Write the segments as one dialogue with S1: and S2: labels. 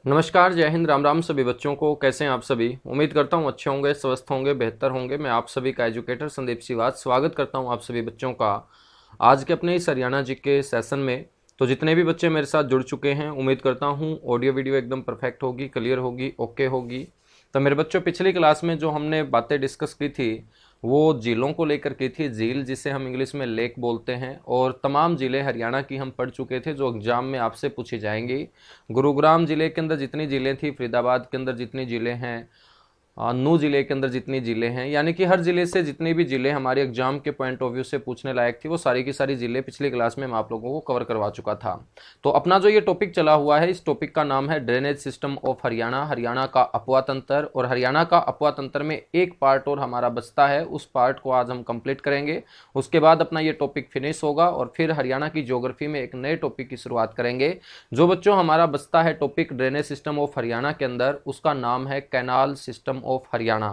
S1: नमस्कार, जय हिंद, राम राम सभी बच्चों को। कैसे हैं आप सभी? उम्मीद करता हूं अच्छे होंगे, स्वस्थ होंगे, बेहतर होंगे। मैं आप सभी का एजुकेटर संदीप सिवाच स्वागत करता हूं आप सभी बच्चों का आज के अपने इस हरियाणा जी के सेशन में। तो जितने भी बच्चे मेरे साथ जुड़ चुके हैं, उम्मीद करता हूं ऑडियो वीडियो एकदम परफेक्ट होगी, क्लियर होगी, ओके होगी। तो मेरे बच्चों, पिछली क्लास में जो हमने बातें डिस्कस की थी वो झीलों को लेकर की थी। झील जिसे हम इंग्लिश में लेक बोलते हैं, और तमाम ज़िले हरियाणा की हम पढ़ चुके थे जो एग्जाम में आपसे पूछी जाएंगी। गुरुग्राम जिले के अंदर जितनी ज़िले थी, फरीदाबाद के अंदर जितनी ज़िले हैं, नू जिले के अंदर जितनी ज़िले हैं, यानी कि हर ज़िले से जितनी भी ज़िले हमारे एग्जाम के पॉइंट ऑफ व्यू से पूछने लायक थी, वो सारी की सारी ज़िले पिछली क्लास में मैं आप लोगों को कवर करवा चुका था। तो अपना जो ये टॉपिक चला हुआ है, इस टॉपिक का नाम है drainage system of Haryana, Haryana का अपवा तंत्र। और हरियाणा का अपवा तंत्र में एक पार्ट और हमारा बचता है, उस पार्ट को आज हम कंप्लीट करेंगे। उसके बाद अपना ये टॉपिक फिनिश होगा और फिर हरियाणा की ज्योग्राफी में एक नए टॉपिक की शुरुआत करेंगे। जो बच्चों हमारा बचता है topic drainage system of Haryana के अंदर, उसका नाम है canal system of Haryana.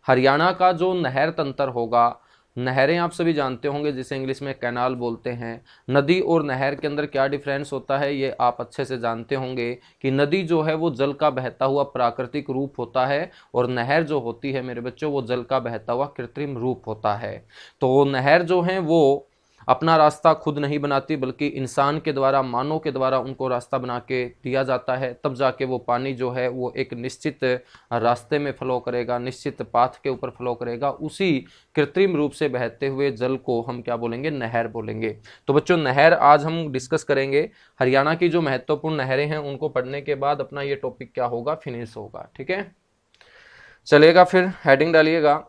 S1: Haryana का जो नहर तंत्र होगा, नहरें आप सभी जानते होंगे जिसे इंग्लिश में कैनाल बोलते हैं। नदी और नहर के अंदर क्या डिफरेंस होता है ये आप अच्छे से जानते होंगे कि नदी जो है वो जल का बहता हुआ प्राकृतिक रूप होता है, और नहर जो होती है मेरे बच्चों वो जल का बहता हुआ कृत्रिम रूप होता है। तो नहर जो है वो अपना रास्ता खुद नहीं बनाती, बल्कि इंसान के द्वारा, मानव के द्वारा उनको रास्ता बना के दिया जाता है। तब जाके वो पानी जो है वो एक निश्चित रास्ते में फ्लो करेगा, निश्चित पाथ के ऊपर फ्लो करेगा। उसी कृत्रिम रूप से बहते हुए जल को हम क्या बोलेंगे? नहर बोलेंगे। तो बच्चों, नहर आज हम डिस्कस करेंगे। हरियाणा की जो महत्वपूर्ण नहरें हैं उनको पढ़ने के बाद अपना ये टॉपिक क्या होगा? फिनिश होगा। ठीक है, चलेगा। फिर हेडिंग डालिएगा।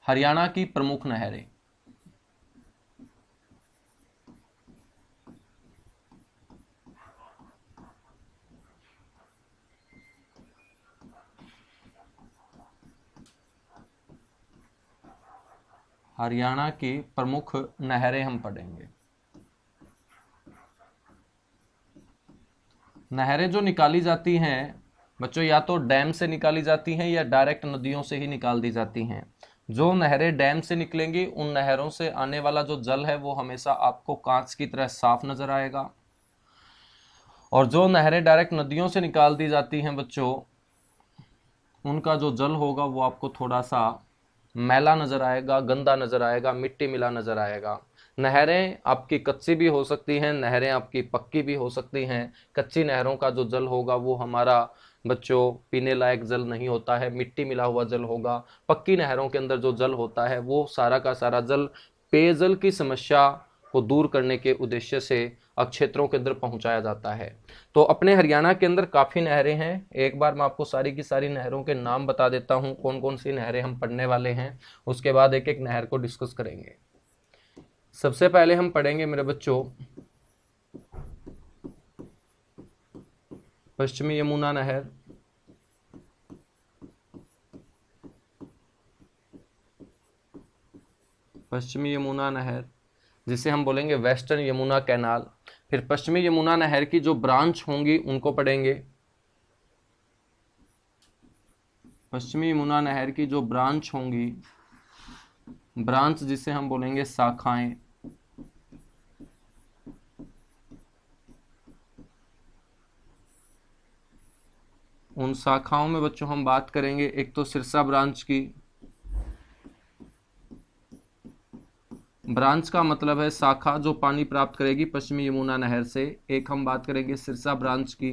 S1: हरियाणा की प्रमुख नहरें। हरियाणा की प्रमुख नहरें हम पढ़ेंगे। नहरें जो निकाली जाती हैं बच्चों, या तो डैम से निकाली जाती हैं या डायरेक्ट नदियों से ही निकाल दी जाती हैं। जो नहरें डैम से निकलेंगी, उन नहरों से आने वाला जो जल है वो हमेशा आपको कांच की तरह साफ नजर आएगा। और जो नहरें डायरेक्ट नदियों से निकाल दी जाती हैं बच्चों, उनका जो जल होगा वो आपको थोड़ा सा मैला नजर आएगा, गंदा नजर आएगा, मिट्टी मिला नजर आएगा। नहरें आपकी कच्ची भी हो सकती हैं, नहरें आपकी पक्की भी हो सकती हैं। कच्ची नहरों का जो जल होगा वो हमारा बच्चों पीने लायक जल नहीं होता है, मिट्टी मिला हुआ जल होगा। पक्की नहरों के अंदर जो जल होता है वो सारा का सारा जल पेयजल की समस्या को दूर करने के उद्देश्य से क्षेत्रों के अंदर पहुंचाया जाता है। तो अपने हरियाणा के अंदर काफ़ी नहरें हैं। एक बार मैं आपको सारी की सारी नहरों के नाम बता देता हूं, कौन कौन सी नहरें हम पढ़ने वाले हैं। उसके बाद एक एक नहर को डिस्कस करेंगे। सबसे पहले हम पढ़ेंगे मेरे बच्चों पश्चिमी यमुना नहर। पश्चिमी यमुना नहर जिसे हम बोलेंगे वेस्टर्न यमुना कैनाल। फिर पश्चिमी यमुना नहर की जो ब्रांच होंगी उनको पढ़ेंगे। पश्चिमी यमुना नहर की जो ब्रांच होंगी, ब्रांच जिसे हम बोलेंगे शाखाएं। उन शाखाओं में बच्चों हम बात करेंगे, एक तो सिरसा ब्रांच की। ब्रांच का मतलब है शाखा जो पानी प्राप्त करेगी पश्चिमी यमुना नहर से। एक हम बात करेंगे सिरसा ब्रांच की।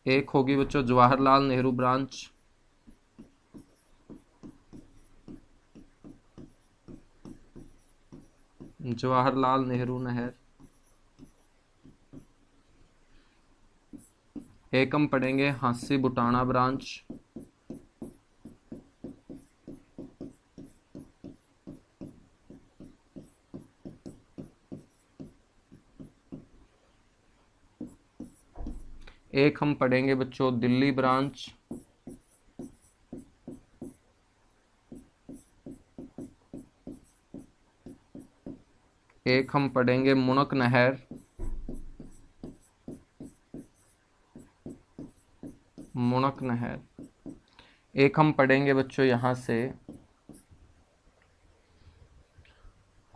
S1: एक होगी बच्चों जवाहरलाल नेहरू ब्रांच। जवाहरलाल नेहरू नहर। एक हम पढ़ेंगे हांसी बुटाना ब्रांच। एक हम पढ़ेंगे बच्चों दिल्ली ब्रांच। एक हम पढ़ेंगे मुनक नहर। मुनक नहर। एक हम पढ़ेंगे बच्चों यहाँ से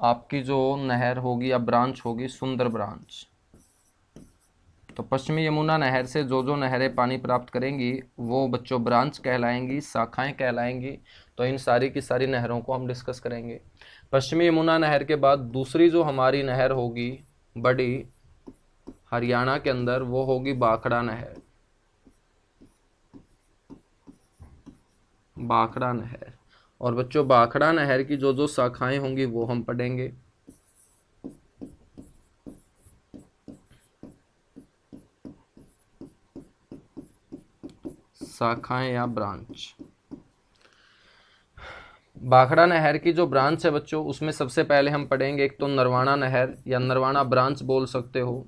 S1: आपकी जो नहर होगी या ब्रांच होगी सुंदर ब्रांच। तो पश्चिमी यमुना नहर से जो जो नहरें पानी प्राप्त करेंगी वो बच्चों ब्रांच कहलाएंगी, शाखाएं कहलाएंगी। तो इन सारी की सारी नहरों को हम डिस्कस करेंगे। पश्चिमी यमुना नहर के बाद दूसरी जो हमारी नहर होगी बड़ी हरियाणा के अंदर, वो होगी भाखड़ा नहर। भाखड़ा नहर। और बच्चों भाखड़ा नहर की जो जो शाखाएं होंगी वो हम पढ़ेंगे। शाखाएं या ब्रांच। भाखड़ा नहर की जो ब्रांच है बच्चों, उसमें सबसे पहले हम पढ़ेंगे एक तो नरवाना नहर या नरवाना ब्रांच बोल सकते हो।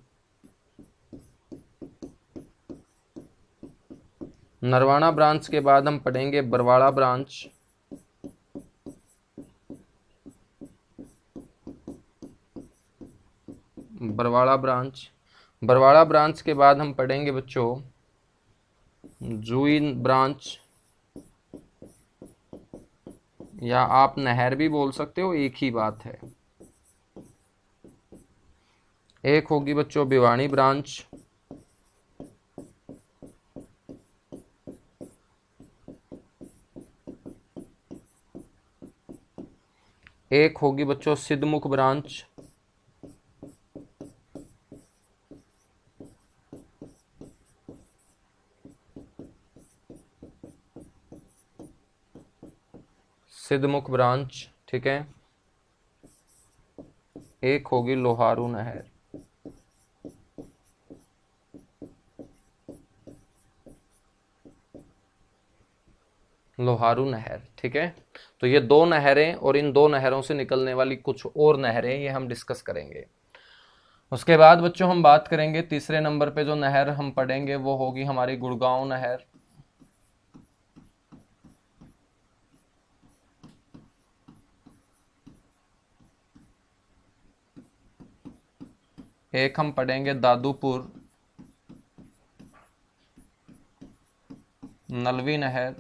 S1: नरवाना ब्रांच के बाद हम पढ़ेंगे Barwada branch. Barwada branch. Barwada branch के बाद हम पढ़ेंगे बच्चों जूइन ब्रांच, या आप नहर भी बोल सकते हो, एक ही बात है। एक होगी बच्चों भिवानी ब्रांच। एक होगी बच्चों सिद्धमुख ब्रांच। सिद्धमुख ब्रांच, ठीक है। एक होगी लोहारू नहर। लोहारू नहर, ठीक है। तो ये दो नहरें और इन दो नहरों से निकलने वाली कुछ और नहरें, ये हम डिस्कस करेंगे। उसके बाद बच्चों हम बात करेंगे तीसरे नंबर पे जो नहर हम पढ़ेंगे वो होगी हमारी गुड़गांव नहर। एक हम पढ़ेंगे दादूपुर नलवी नहर।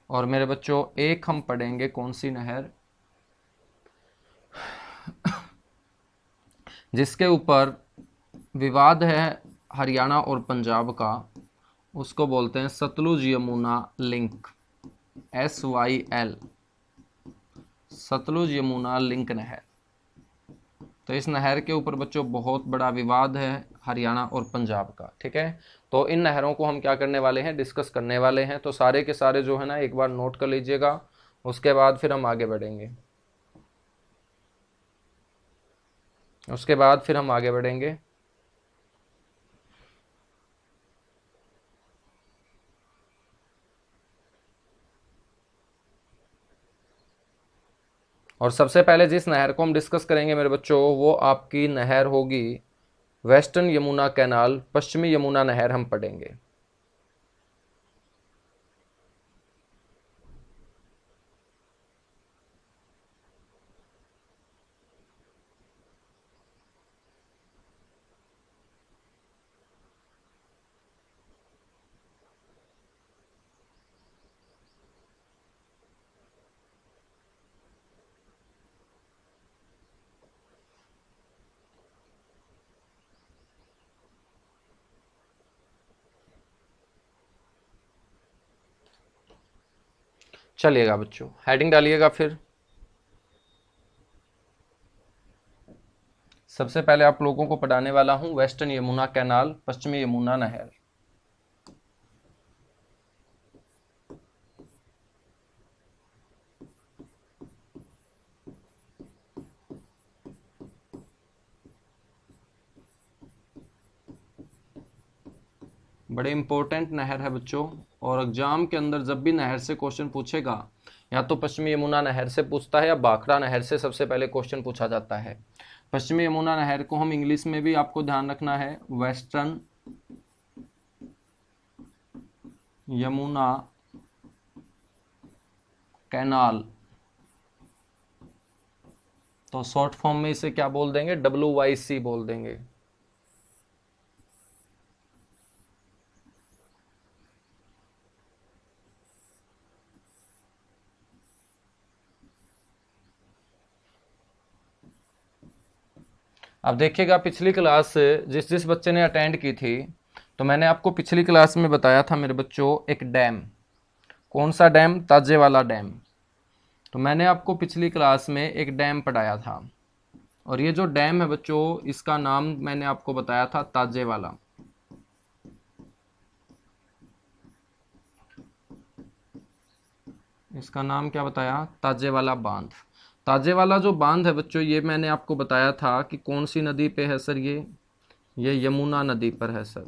S1: और मेरे बच्चों एक हम पढ़ेंगे कौन सी नहर जिसके ऊपर विवाद है हरियाणा और पंजाब का, उसको बोलते हैं Sutlej Yamuna link, SYL, Sutlej Yamuna link नहर। तो इस नहर के ऊपर बच्चों बहुत बड़ा विवाद है हरियाणा और पंजाब का, ठीक है। तो इन नहरों को हम क्या करने वाले हैं, डिस्कस करने वाले हैं। तो सारे के सारे जो है ना एक बार नोट कर लीजिएगा, उसके बाद फिर हम आगे बढ़ेंगे। उसके बाद फिर हम आगे बढ़ेंगे। और सबसे पहले जिस नहर को हम डिस्कस करेंगे मेरे बच्चों, वो आपकी नहर होगी वेस्टर्न यमुना कैनाल, पश्चिमी यमुना नहर हम पढ़ेंगे। चलिएगा बच्चों, हेडिंग डालिएगा। फिर सबसे पहले आप लोगों को पढ़ाने वाला हूं वेस्टर्न यमुना कैनाल, पश्चिमी यमुना नहर। बड़े इंपॉर्टेंट नहर है बच्चों, और एग्जाम के अंदर जब भी नहर से क्वेश्चन पूछेगा, या तो पश्चिमी यमुना नहर से पूछता है या भाखड़ा नहर से सबसे पहले क्वेश्चन पूछा जाता है। पश्चिमी यमुना नहर को हम इंग्लिश में भी आपको ध्यान रखना है वेस्टर्न यमुना कैनाल। तो शॉर्ट फॉर्म में इसे क्या बोल देंगे, WYC बोल देंगे। अब देखिएगा पिछली क्लास जिस जिस बच्चे ने अटेंड की थी, तो मैंने आपको पिछली क्लास में बताया था मेरे बच्चों एक डैम, कौन सा डैम? ताजे वाला डैम। तो मैंने आपको पिछली क्लास में एक डैम पढ़ाया था, और ये जो डैम है बच्चों, इसका नाम मैंने आपको बताया था ताजे वाला। इसका नाम क्या बताया? ताजे वाला बांध। ताजे वाला जो बांध है बच्चों, ये मैंने आपको बताया था कि कौन सी नदी पे है सर? ये यमुना नदी पर है सर।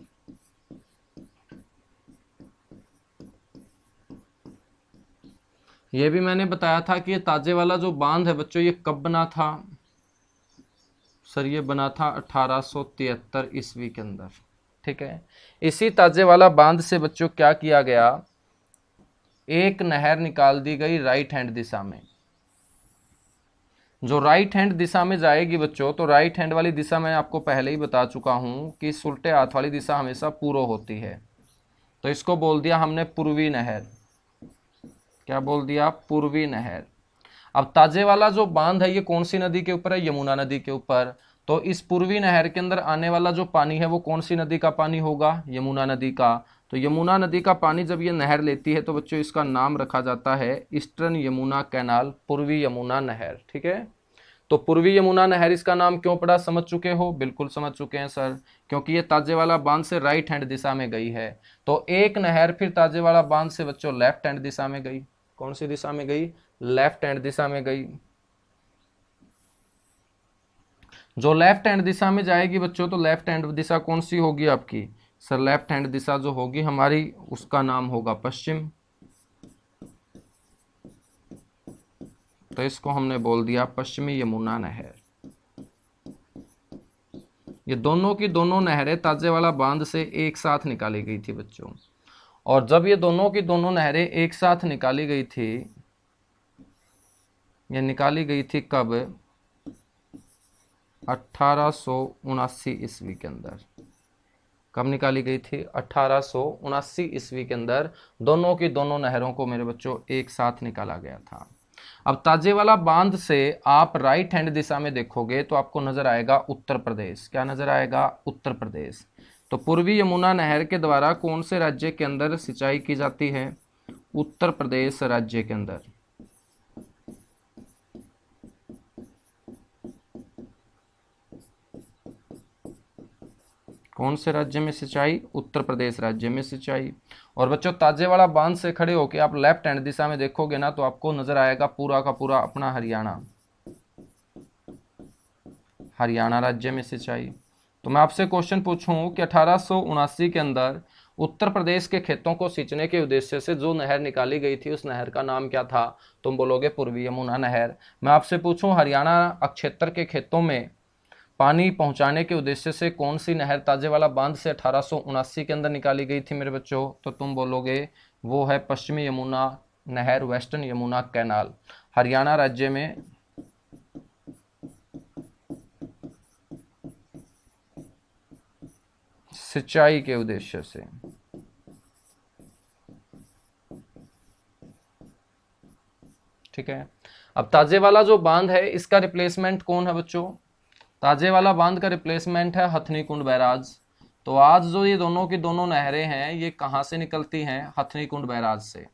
S1: ये भी मैंने बताया था कि ये ताजे वाला जो बांध है बच्चों, ये कब बना था सर? ये बना था 1873 ईस्वी के अंदर। ठीक है। इसी ताजे वाला बांध से बच्चों क्या किया गया, एक नहर निकाल दी गई राइट हैंड दिशा में। जो राइट हैंड दिशा में जाएगी बच्चों, तो राइट हैंड वाली दिशा मैं आपको पहले ही बता चुका हूं कि उल्टे हाथ वाली दिशा हमेशा पूर्व होती है, तो इसको बोल दिया हमने पूर्वी नहर। क्या बोल दिया? पूर्वी नहर। अब ताजे वाला जो बांध है ये कौन सी नदी के ऊपर है? यमुना नदी के ऊपर। तो इस पूर्वी नहर के अंदर आने वाला जो पानी है वो कौन सी नदी का पानी होगा? यमुना नदी का। तो यमुना नदी का पानी जब ये नहर लेती है तो बच्चों इसका नाम रखा जाता है ईस्टर्न यमुना कैनाल, पूर्वी यमुना नहर। ठीक है। तो पूर्वी यमुना नहर इसका नाम क्यों पड़ा, समझ चुके हो? बिल्कुल समझ चुके हैं सर, क्योंकि ये ताजे वाला बांध से राइट हैंड दिशा में गई है। तो एक नहर फिर ताजे वाला बांध से बच्चों लेफ्ट हैंड दिशा में गई। कौन सी दिशा में गई? लेफ्ट हैंड दिशा में गई। जो लेफ्ट हैंड दिशा में जाएगी बच्चों, तो लेफ्ट हैंड दिशा कौन सी होगी आपकी सर? लेफ्ट हैंड दिशा जो होगी हमारी, उसका नाम होगा पश्चिम। तो इसको हमने बोल दिया पश्चिमी यमुना नहर। ये दोनों की दोनों नहरें ताजे वाला बांध से एक साथ निकाली गई थी बच्चों। और जब ये दोनों की दोनों नहरें एक साथ निकाली गई थी, ये निकाली गई थी कब? 1879 ईस्वी के अंदर। कब निकाली गई थी? 1879 ईस्वी के अंदर दोनों की दोनों नहरों को मेरे बच्चों एक साथ निकाला गया था। अब ताजे वाला बांध से आप राइट हैंड दिशा में देखोगे तो आपको नजर आएगा उत्तर प्रदेश। क्या नजर आएगा? उत्तर प्रदेश। तो पूर्वी यमुना नहर के द्वारा कौन से राज्य के अंदर सिंचाई की जाती है? उत्तर प्रदेश राज्य के अंदर। कौन से राज्य में सिंचाई? उत्तर प्रदेश राज्य में सिंचाई। और बच्चों ताजे वाला बांध से खड़े होकर आप लेफ्ट हैंड दिशा में देखोगे ना, तो आपको नजर आएगा पूरा का पूरा अपना हरियाणा। हरियाणा राज्य में सिंचाई। तो मैं आपसे क्वेश्चन पूछूं कि 1879 के अंदर उत्तर प्रदेश के खेतों को सींचने के उद्देश्य से जो नहर निकाली गई थी, उस नहर का नाम क्या था? तुम बोलोगे पूर्वी यमुना नहर। मैं आपसे पूछूं हरियाणा क्षेत्र के खेतों में पानी पहुंचाने के उद्देश्य से कौन सी नहर ताजे वाला बांध से 1879 के अंदर निकाली गई थी मेरे बच्चों? तो तुम बोलोगे वो है पश्चिमी यमुना नहर, वेस्टर्न यमुना कैनाल, हरियाणा राज्य में। सिंचाई के उद्देश्य से। ठीक है। अब ताजे वाला जो बांध है इसका रिप्लेसमेंट कौन है बच्चों? ताजे वाला बांध का रिप्लेसमेंट है हथनी कुंड बैराज। तो आज जो ये दोनों की दोनों नहरें हैं, ये कहां से निकलती हैं? हथनी कुंड बैराज से।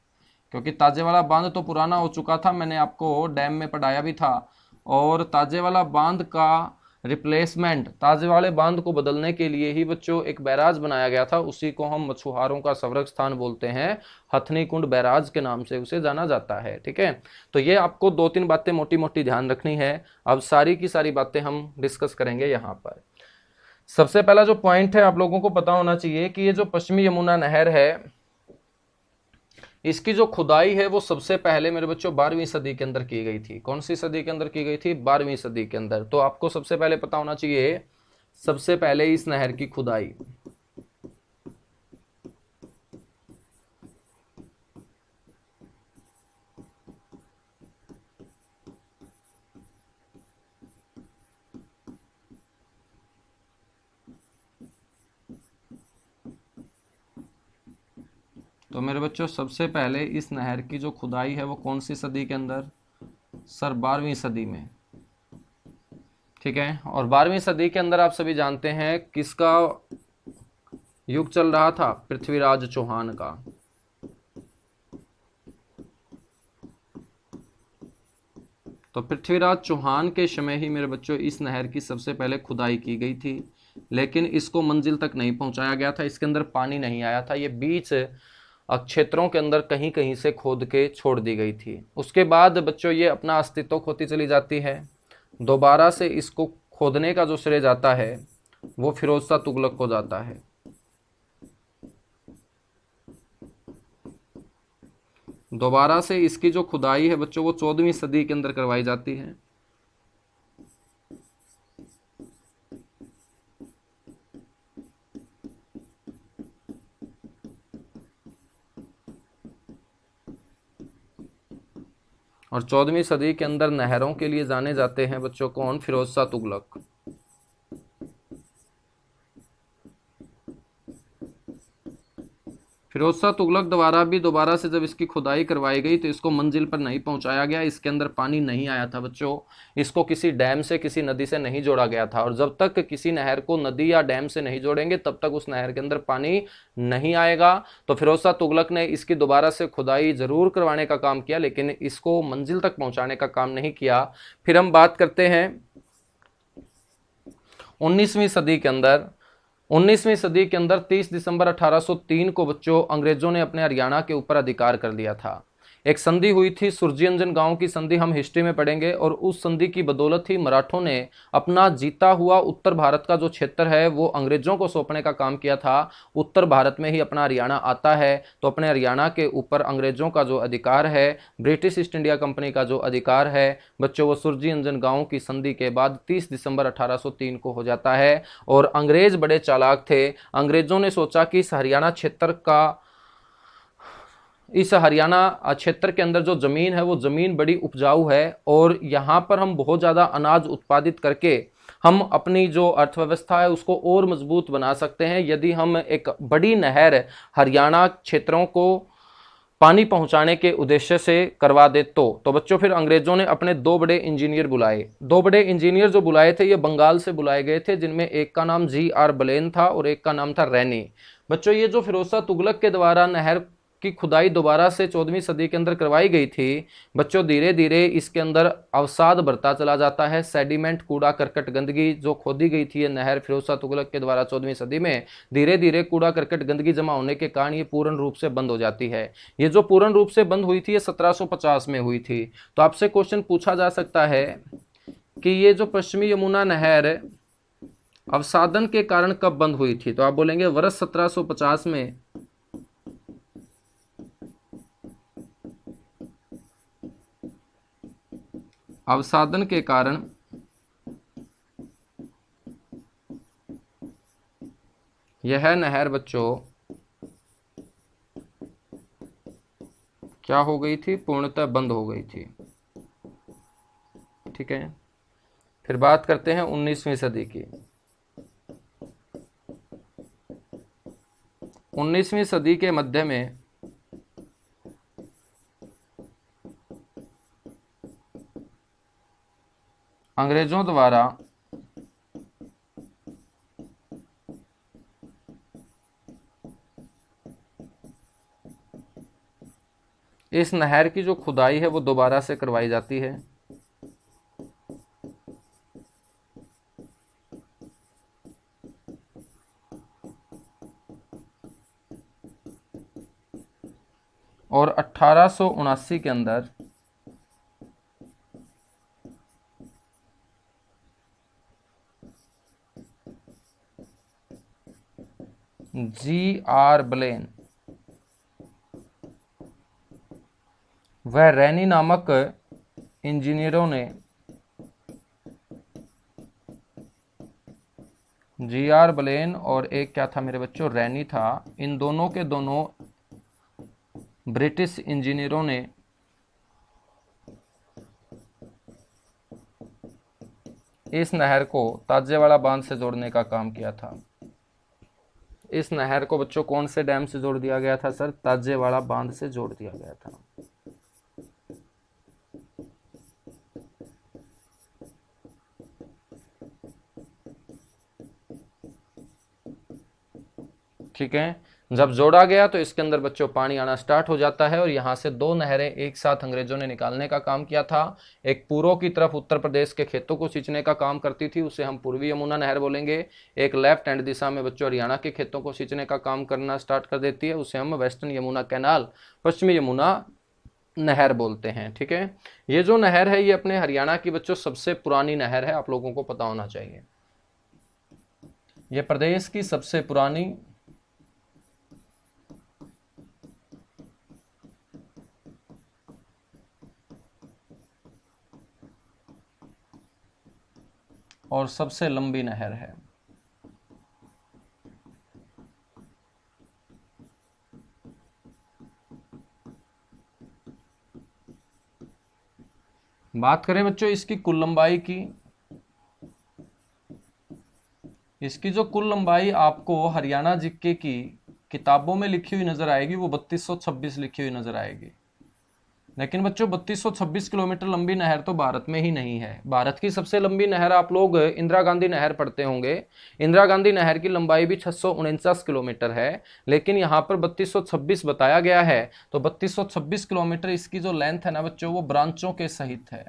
S1: क्योंकि ताजे वाला बांध तो पुराना हो चुका था, मैंने आपको डैम में पढ़ाया भी था। और ताजे वाला बांध का रिप्लेसमेंट, ताजे वाले बांध को बदलने के लिए ही बच्चों एक बैराज बनाया गया था। उसी को हम मछुआरों का संरक्षण स्थान बोलते हैं, हथनी कुंड बैराज के नाम से उसे जाना जाता है। ठीक है। तो ये आपको दो तीन बातें मोटी मोटी ध्यान रखनी है। अब सारी की सारी बातें हम डिस्कस करेंगे यहाँ पर। सबसे पहला जो पॉइंट है, आप लोगों को पता होना चाहिए कि ये जो पश्चिमी यमुना नहर है, इसकी जो खुदाई है वो सबसे पहले मेरे बच्चों 12वीं सदी के अंदर की गई थी। कौन सी सदी के अंदर की गई थी? 12वीं सदी के अंदर। तो आपको सबसे पहले पता होना चाहिए, सबसे पहले इस नहर की खुदाई। तो मेरे बच्चों सबसे पहले इस नहर की जो खुदाई है वो कौन सी सदी के अंदर? सर 12वीं सदी में। ठीक है। और 12वीं सदी के अंदर आप सभी जानते हैं किसका युग चल रहा था? पृथ्वीराज चौहान का। तो पृथ्वीराज चौहान के समय ही मेरे बच्चों इस नहर की सबसे पहले खुदाई की गई थी, लेकिन इसको मंजिल तक नहीं पहुंचाया गया था, इसके अंदर पानी नहीं आया था, ये बीच क्षेत्रों के अंदर कहीं कहीं से खोद के छोड़ दी गई थी। उसके बाद बच्चों ये अपना अस्तित्व खोती चली जाती है। दोबारा से इसको खोदने का जो श्रेय जाता है वो फिरोज शाह तुगलक को जाता है। दोबारा से इसकी जो खुदाई है बच्चों वो 14वीं सदी के अंदर करवाई जाती है। और 14वीं सदी के अंदर नहरों के लिए जाने जाते हैं बच्चों कौन? फिरोज शाह तुगलक। फिरोज शाह तुगलक द्वारा भी दोबारा से जब इसकी खुदाई करवाई गई तो इसको मंजिल पर नहीं पहुंचाया गया, इसके अंदर पानी नहीं आया था बच्चों, इसको किसी डैम से किसी नदी से नहीं जोड़ा गया था। और जब तक किसी नहर को नदी या डैम से नहीं जोड़ेंगे तब तक उस नहर के अंदर पानी नहीं आएगा। तो फिरोज शाह तुगलक ने इसकी दोबारा से खुदाई जरूर करवाने का काम किया, लेकिन इसको मंजिल तक पहुंचाने का काम नहीं किया। फिर हम बात करते हैं 19वीं सदी के अंदर। 19वीं सदी के अंदर 30 दिसंबर 1803 को बच्चों अंग्रेजों ने अपने हरियाणा के ऊपर अधिकार कर लिया था। एक संधि हुई थी, सुरजीअंजन गांव की संधि, हम हिस्ट्री में पढ़ेंगे। और उस संधि की बदौलत ही मराठों ने अपना जीता हुआ उत्तर भारत का जो क्षेत्र है वो अंग्रेजों को सौंपने का काम किया था। उत्तर भारत में ही अपना हरियाणा आता है, तो अपने हरियाणा के ऊपर अंग्रेजों का जो अधिकार है, ब्रिटिश ईस्ट इंडिया कंपनी का जो अधिकार है बच्चों, वो सुरजीअंजन गांव की संधि के बाद 30 दिसंबर 1803 को हो जाता है। और अंग्रेज बड़े चालाक थे, अंग्रेजों ने सोचा कि इस हरियाणा क्षेत्र के अंदर जो जमीन है वो जमीन बड़ी उपजाऊ है और यहाँ पर हम बहुत ज़्यादा अनाज उत्पादित करके हम अपनी जो अर्थव्यवस्था है उसको और मजबूत बना सकते हैं यदि हम एक बड़ी नहर हरियाणा क्षेत्रों को पानी पहुंचाने के उद्देश्य से करवा दे। तो बच्चों फिर अंग्रेजों ने अपने दो बड़े इंजीनियर बुलाए। दो बड़े इंजीनियर जो बुलाए थे ये बंगाल से बुलाए गए थे, जिनमें एक का नाम GR बलेन था और एक का नाम था रैनी। बच्चों ये जो फिरोज शाह तुगलक के द्वारा नहर की खुदाई दोबारा से 14वीं सदी के अंदर करवाई गई थी बच्चों, धीरे धीरे इसके अंदर अवसाद बढ़ता चला जाता है। सेडिमेंट, कूड़ा करकट, गंदगी जो खोदी गई थी ये नहर फिरोज शाह तुगलक के द्वारा 14वीं सदी में, धीरे धीरे कूड़ा करकट गंदगी जमा होने के कारण ये पूर्ण रूप से बंद हो जाती है। ये जो पूर्ण रूप से बंद हुई थी ये 1750 में हुई थी। तो आपसे क्वेश्चन पूछा जा सकता है कि ये जो पश्चिमी यमुना नहर अवसादन के कारण कब बंद हुई थी? तो आप बोलेंगे वर्ष 1750 में। अवसादन के कारण यह नहर बच्चों क्या हो गई थी? पूर्णतः बंद हो गई थी। ठीक है। फिर बात करते हैं 19वीं सदी की। 19वीं सदी के मध्य में अंग्रेजों द्वारा इस नहर की जो खुदाई है वो दोबारा से करवाई जाती है। और 1879 के अंदर GR बलेन वह रैनी नामक इंजीनियरों ने GR बलेन और एक क्या था मेरे बच्चों, रैनी था, इन दोनों के दोनों ब्रिटिश इंजीनियरों ने इस नहर को ताजेवाड़ा बांध से जोड़ने का काम किया था। इस नहर को बच्चों कौन से डैम से जोड़ दिया गया था सर? ताजेवाड़ा बांध से जोड़ दिया गया था। ठीक है। जब जोड़ा गया तो इसके अंदर बच्चों पानी आना स्टार्ट हो जाता है और यहाँ से दो नहरें एक साथ अंग्रेजों ने निकालने का काम किया था। एक पूर्व की तरफ उत्तर प्रदेश के खेतों को सींचने का काम करती थी, उसे हम पूर्वी यमुना नहर बोलेंगे। एक लेफ्ट हैंड दिशा में बच्चों हरियाणा के खेतों को सींचने का काम करना स्टार्ट कर देती है, उसे हम वेस्टर्न यमुना कैनाल, पश्चिमी यमुना नहर बोलते हैं। ठीक है। ये जो नहर है ये अपने हरियाणा की बच्चों सबसे पुरानी नहर है, आप लोगों को पता होना चाहिए। ये प्रदेश की सबसे पुरानी और सबसे लंबी नहर है। बात करें बच्चों इसकी कुल लंबाई की, इसकी जो कुल लंबाई आपको हरियाणा जीके की किताबों में लिखी हुई नजर आएगी वो 3226 लिखी हुई नजर आएगी। लेकिन बच्चों 3226 किलोमीटर लंबी नहर तो भारत में ही नहीं है। भारत की सबसे लंबी नहर आप लोग इंदिरा गांधी नहर पढ़ते होंगे। इंदिरा गांधी नहर की लंबाई भी 649 किलोमीटर है, लेकिन यहाँ पर 3226 बताया गया है। तो 3226 किलोमीटर इसकी जो लेंथ है ना बच्चों वो ब्रांचों के सहित है।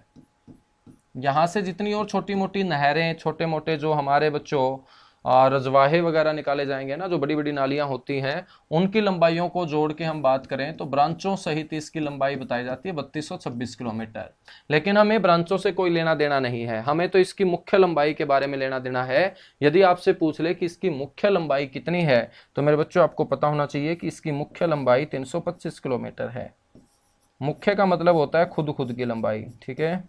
S1: यहाँ से जितनी और छोटी मोटी नहरें, छोटे मोटे जो हमारे बच्चों रजवाहे वगैरह निकाले जाएंगे ना, जो बड़ी बड़ी नालियां होती हैं, उनकी लंबाइयों को जोड़ के हम बात करें तो ब्रांचों सहित इसकी लंबाई बताई जाती है 3226 किलोमीटर। लेकिन हमें ब्रांचों से कोई लेना देना नहीं है, हमें तो इसकी मुख्य लंबाई के बारे में लेना देना है। यदि आपसे पूछ ले कि इसकी मुख्य लंबाई कितनी है तो मेरे बच्चों आपको पता होना चाहिए कि इसकी मुख्य लंबाई 325 किलोमीटर है। मुख्य का मतलब होता है खुद खुद की लंबाई। ठीक है।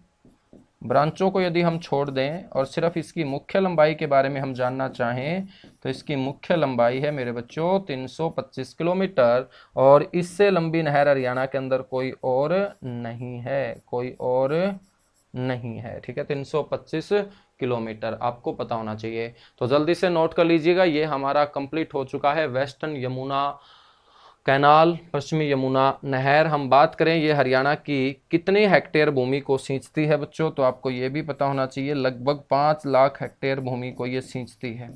S1: ब्रांचों को यदि हम छोड़ दें और सिर्फ इसकी मुख्य लंबाई के बारे में हम जानना चाहें तो इसकी मुख्य लंबाई है मेरे बच्चों 325 किलोमीटर। और इससे लंबी नहर हरियाणा के अंदर कोई और नहीं है, कोई और नहीं है। ठीक है। 325 किलोमीटर आपको पता होना चाहिए। तो जल्दी से नोट कर लीजिएगा, ये हमारा कंप्लीट हो चुका है वेस्टर्न यमुना कैनाल, पश्चिमी यमुना नहर। हम बात करें ये हरियाणा की कितने हेक्टेयर भूमि को सींचती है बच्चों, तो आपको ये भी पता होना चाहिए लगभग 5 लाख हेक्टेयर भूमि को ये सींचती है।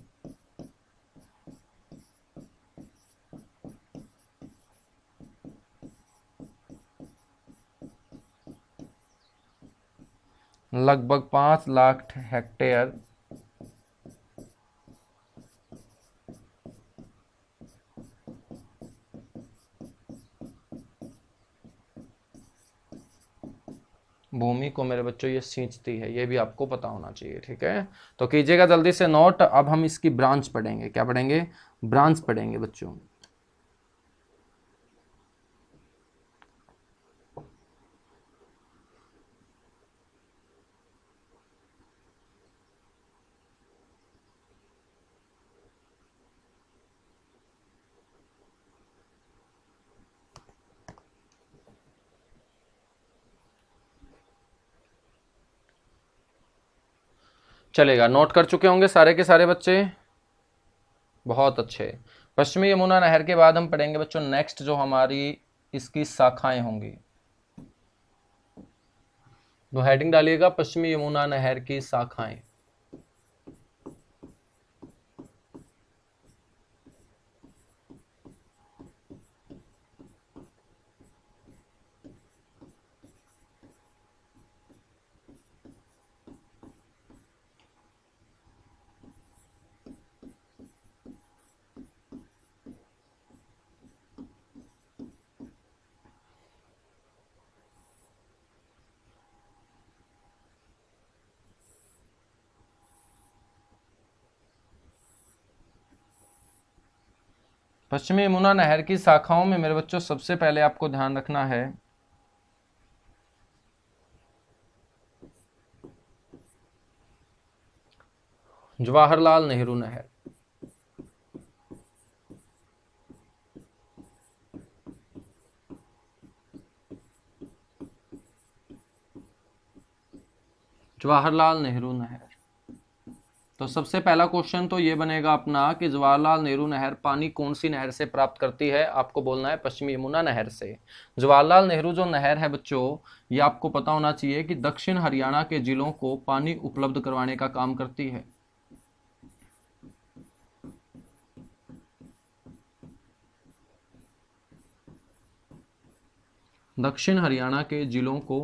S1: लगभग 5 लाख हेक्टेयर भूमि को मेरे बच्चों ये सींचती है, ये भी आपको पता होना चाहिए। ठीक है। तो कीजिएगा जल्दी से नोट। अब हम इसकी ब्रांच पढ़ेंगे। क्या पढ़ेंगे? ब्रांच पढ़ेंगे बच्चों। चलेगा, नोट कर चुके होंगे सारे के सारे बच्चे? बहुत अच्छे। पश्चिमी यमुना नहर के बाद हम पढ़ेंगे बच्चों नेक्स्ट जो हमारी इसकी शाखाएं होंगी। तो हेडिंग डालिएगा पश्चिमी यमुना नहर की शाखाएं। पश्चिमी यमुना नहर की शाखाओं में मेरे बच्चों सबसे पहले आपको ध्यान रखना है जवाहरलाल नेहरू नहर। जवाहरलाल नेहरू नहर। तो सबसे पहला क्वेश्चन तो ये बनेगा अपना कि जवाहरलाल नेहरू नहर पानी कौन सी नहर से प्राप्त करती है? आपको बोलना है पश्चिमी यमुना नहर से। जवाहरलाल नेहरू जो नहर है बच्चों, ये आपको पता होना चाहिए कि दक्षिण हरियाणा के जिलों को पानी उपलब्ध करवाने का काम करती है। दक्षिण हरियाणा के जिलों को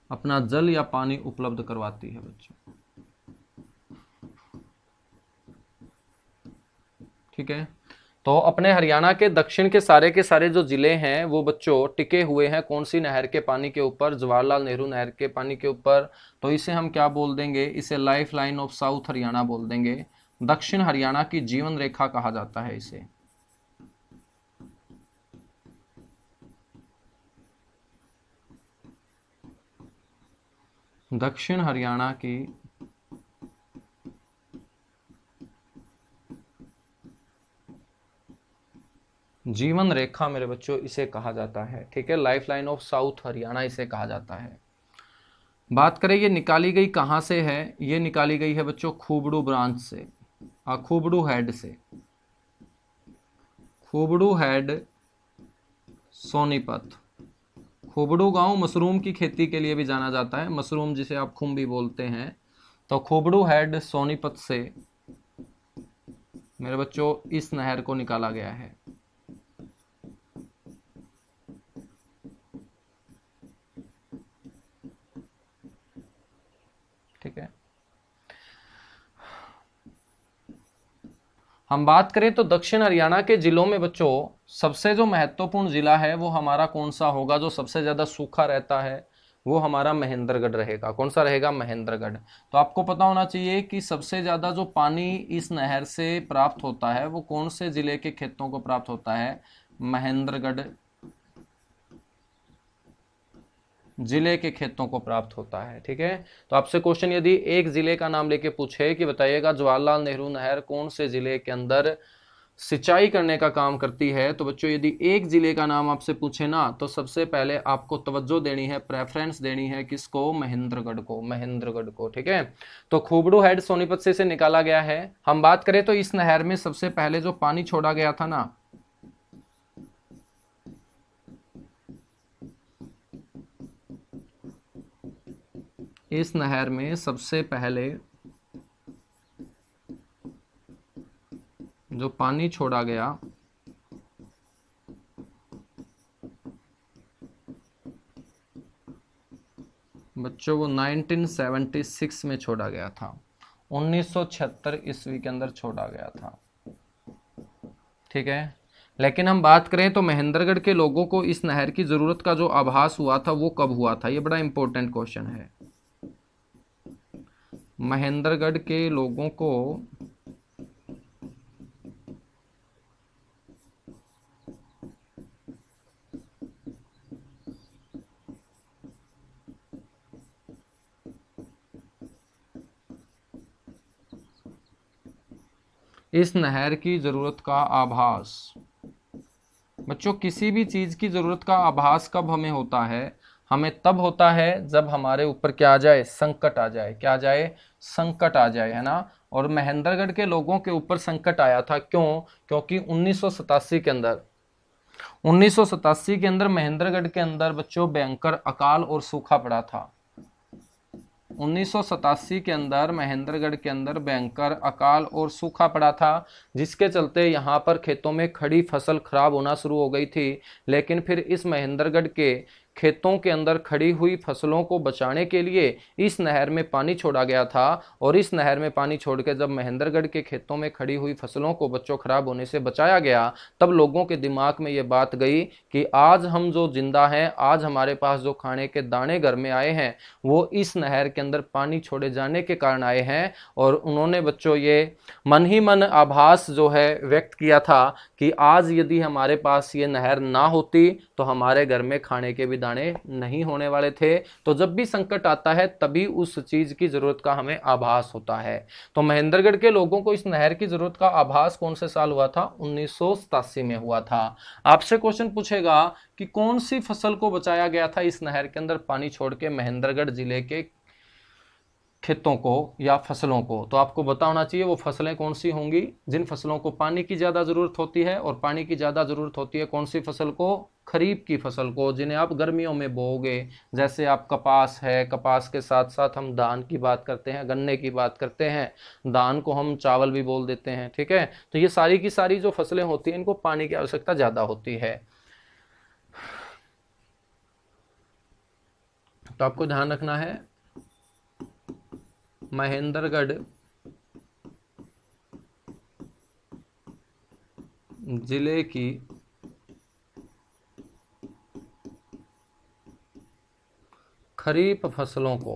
S1: अपना जल या पानी उपलब्ध करवाती है बच्चों। ठीक है, तो अपने हरियाणा के दक्षिण के सारे जो जिले हैं वो बच्चों टिके हुए हैं कौन सी नहर के पानी के ऊपर? जवाहरलाल नेहरू नहर के पानी के ऊपर। तो इसे हम क्या बोल देंगे? इसे life line of south Haryana बोल देंगे। दक्षिण हरियाणा की जीवन रेखा कहा जाता है इसे। दक्षिण हरियाणा की जीवन रेखा मेरे बच्चों इसे कहा जाता है। ठीक है, life line of south Haryana इसे कहा जाता है। बात करें ये निकाली गई कहां से है? ये निकाली गई है बच्चों खूबड़ू ब्रांच से, खूबड़ू हेड से। खूबड़ू हेड सोनीपत। खूबड़ू गांव मशरूम की खेती के लिए भी जाना जाता है, मशरूम जिसे आप खुम भी बोलते हैं। तो खूबड़ू हेड सोनीपत से मेरे बच्चों इस नहर को निकाला गया है। ठीक है, हम बात करें तो दक्षिण हरियाणा के जिलों में बच्चों सबसे जो महत्वपूर्ण जिला है वो हमारा कौन सा होगा? जो सबसे ज्यादा सूखा रहता है वो हमारा महेंद्रगढ़ रहेगा। कौन सा रहेगा? महेंद्रगढ़। तो आपको पता होना चाहिए कि सबसे ज्यादा जो पानी इस नहर से प्राप्त होता है वो कौन से जिले के खेतों को प्राप्त होता है? महेंद्रगढ़ जिले के खेतों को प्राप्त होता है। ठीक है, तो आपसे क्वेश्चन यदि एक जिले का नाम लेके पूछे कि बताइएगा जवाहरलाल नेहरू नहर कौन से जिले के अंदर सिंचाई करने का काम करती है, तो बच्चों यदि एक जिले का नाम आपसे पूछे ना तो सबसे पहले आपको तवज्जो देनी है, प्रेफरेंस देनी है किसको? महेंद्रगढ़ को, महेंद्रगढ़ को। ठीक है, तो खूबड़ू हेड सोनीपत से इसे निकाला गया है। हम बात करें तो इस नहर में सबसे पहले जो पानी छोड़ा गया था ना, इस नहर में सबसे पहले जो पानी छोड़ा गया बच्चों वो 1976 में छोड़ा गया था, 1976 ईस्वी के अंदर छोड़ा गया था। ठीक है, लेकिन हम बात करें तो महेंद्रगढ़ के लोगों को इस नहर की जरूरत का जो आभास हुआ था वो कब हुआ था? ये बड़ा इंपॉर्टेंट क्वेश्चन है। महेंद्रगढ़ के लोगों को इस नहर की जरूरत का आभास, बच्चों किसी भी चीज की जरूरत का आभास कब हमें होता है? हमें तब होता है जब हमारे ऊपर क्या आ जाए? संकट आ जाए। क्या आ जाए? संकट आ जाए, है ना। और महेंद्रगढ़ के लोगों के ऊपर संकट आया था, क्यों? क्योंकि 1987 के अंदर 1987 के अंदर महेंद्रगढ़ के अंदर बच्चों भयंकर अकाल और सूखा पड़ा था। 1987 के अंदर महेंद्रगढ़ के अंदर भयंकर अकाल और सूखा पड़ा था, जिसके चलते यहाँ पर खेतों में खड़ी फसल खराब होना शुरू हो गई थी। लेकिन फिर इस महेंद्रगढ़ के खेतों के अंदर खड़ी हुई फसलों को बचाने के लिए इस नहर में पानी छोड़ा गया था। और इस नहर में पानी छोड़ के जब महेंद्रगढ़ के खेतों में खड़ी हुई फसलों को बच्चों खराब होने से बचाया गया, तब लोगों के दिमाग में ये बात गई कि आज हम जो जिंदा हैं, आज हमारे पास जो खाने के दाने घर में आए हैं, वो इस नहर के अंदर पानी छोड़े जाने के कारण आए हैं। और उन्होंने बच्चों ये मन ही मन आभास जो है व्यक्त किया था कि आज यदि हमारे पास ये नहर ना होती तो हमारे घर में खाने के भी दाने नहीं होने वाले थे। तो जब भी संकट आता है तभी उस चीज की जरूरत का हमें आभास होता है। तो महेंद्रगढ़ के लोगों को इस नहर की जरूरत का आभास कौन से साल हुआ था? 1987 में हुआ था। आपसे क्वेश्चन पूछेगा कि कौन सी फसल को बचाया गया था इस नहर के अंदर पानी छोड़ के महेंद्रगढ़ जिले के खेतों को या फसलों को? तो आपको पता होना चाहिए वो फसलें कौन सी होंगी जिन फसलों को पानी की ज्यादा जरूरत होती है। और पानी की ज्यादा जरूरत होती है कौन सी फसल को? खरीफ की फसल को, जिन्हें आप गर्मियों में बोओगे, जैसे आप कपास है, कपास के साथ साथ हम धान की बात करते हैं, गन्ने की बात करते हैं, धान को हम चावल भी बोल देते हैं, ठीक है। तो ये सारी की सारी जो फसलें होती हैं इनको पानी की आवश्यकता ज्यादा होती है। तो आपको ध्यान रखना है महेंद्रगढ़ जिले की खरीफ फसलों को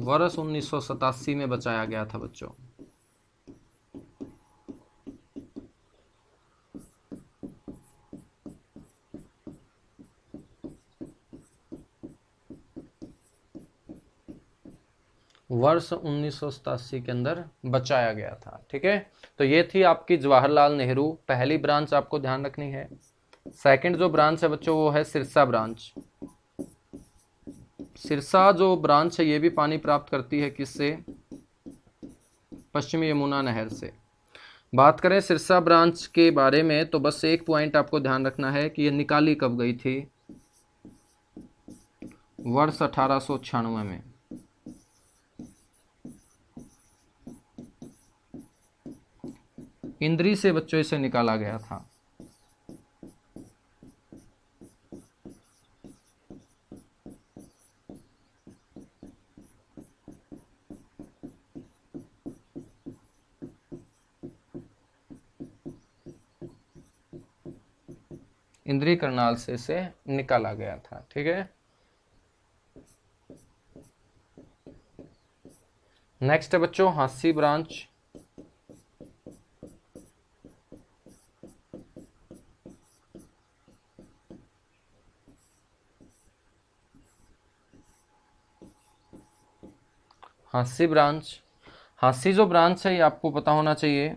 S1: वर्ष 1987 में बचाया गया था बच्चों। वर्ष 1987 के अंदर बचाया गया था, ठीक है। तो ये थी आपकी जवाहरलाल नेहरू पहली ब्रांच, आपको ध्यान रखनी है। सेकंड जो ब्रांच है बच्चों वो है सिरसा ब्रांच। सिरसा जो ब्रांच है ये भी पानी प्राप्त करती है किससे? पश्चिमी यमुना नहर से। बात करें सिरसा ब्रांच के बारे में तो बस एक पॉइंट आपको ध्यान रखना है कि ये निकाली कब गई थी? वर्ष 1896 में। इंद्री से बच्चों इसे निकाला गया था। इंद्री करनाल से इसे निकाला गया था, ठीक है। नेक्स्ट है बच्चों हांसी ब्रांच। हांसी ब्रांच, हांसी जो ब्रांच है ये आपको पता होना चाहिए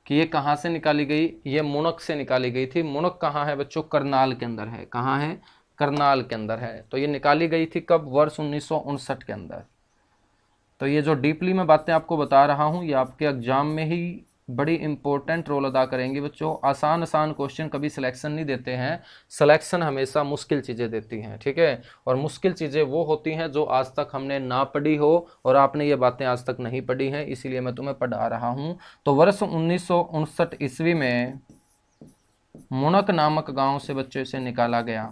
S1: कि ये कहाँ से निकाली गई। ये मुनक से निकाली गई थी। मुनक कहाँ है बच्चों? करनाल के अंदर है। कहाँ है? करनाल के अंदर है। तो ये निकाली गई थी कब? वर्ष 1959 के अंदर। तो ये जो डीपली मैं बातें आपको बता रहा हूँ ये आपके एग्जाम में ही बड़ी इंपॉर्टेंट रोल अदा करेंगी बच्चों। आसान आसान क्वेश्चन कभी सिलेक्शन नहीं देते हैं, सिलेक्शन हमेशा मुश्किल चीज़ें देती हैं, ठीक है। और मुश्किल चीज़ें वो होती हैं जो आज तक हमने ना पढ़ी हो और आपने ये बातें आज तक नहीं पढ़ी हैं, इसीलिए मैं तुम्हें पढ़ा रहा हूँ। तो वर्ष 1959 ईस्वी में मुनक नामक गांव से बच्चों इसे निकाला गया।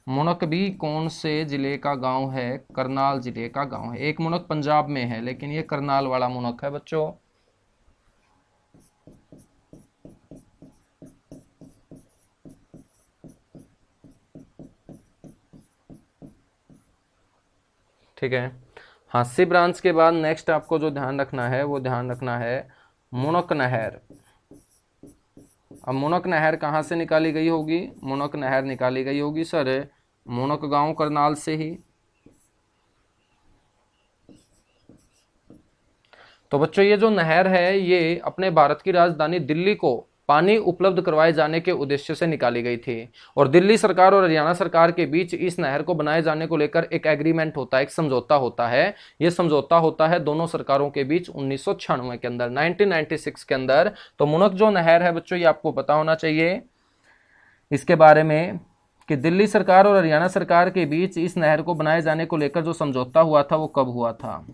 S1: मुनक भी कौन से जिले का गांव है? करनाल जिले का गांव है। एक मुनक पंजाब में है लेकिन ये करनाल वाला मुनक है बच्चों। ठीक है। हांसी ब्रांच के बाद नेक्स्ट आपको जो ध्यान रखना है वो ध्यान रखना है मुनक नहर। अब मुनक नहर कहाँ से निकाली गई होगी? मुनक नहर निकाली गई होगी सर मुनक गांव करनाल से ही। तो बच्चों ये जो नहर है ये अपने भारत की राजधानी दिल्ली को पानी उपलब्ध करवाए जाने के उद्देश्य से निकाली गई थी और दिल्ली सरकार और हरियाणा सरकार के बीच इस नहर को बनाए जाने को लेकर एक एग्रीमेंट होता है, एक समझौता होता है। ये समझौता होता है दोनों सरकारों के बीच 1996 के अंदर, 1996 के अंदर। तो मुनक जो नहर है बच्चों ये आपको पता होना चाहिए इसके बारे में कि दिल्ली सरकार और हरियाणा सरकार के बीच इस नहर को बनाए जाने को लेकर जो समझौता हुआ था वो कब हुआ था?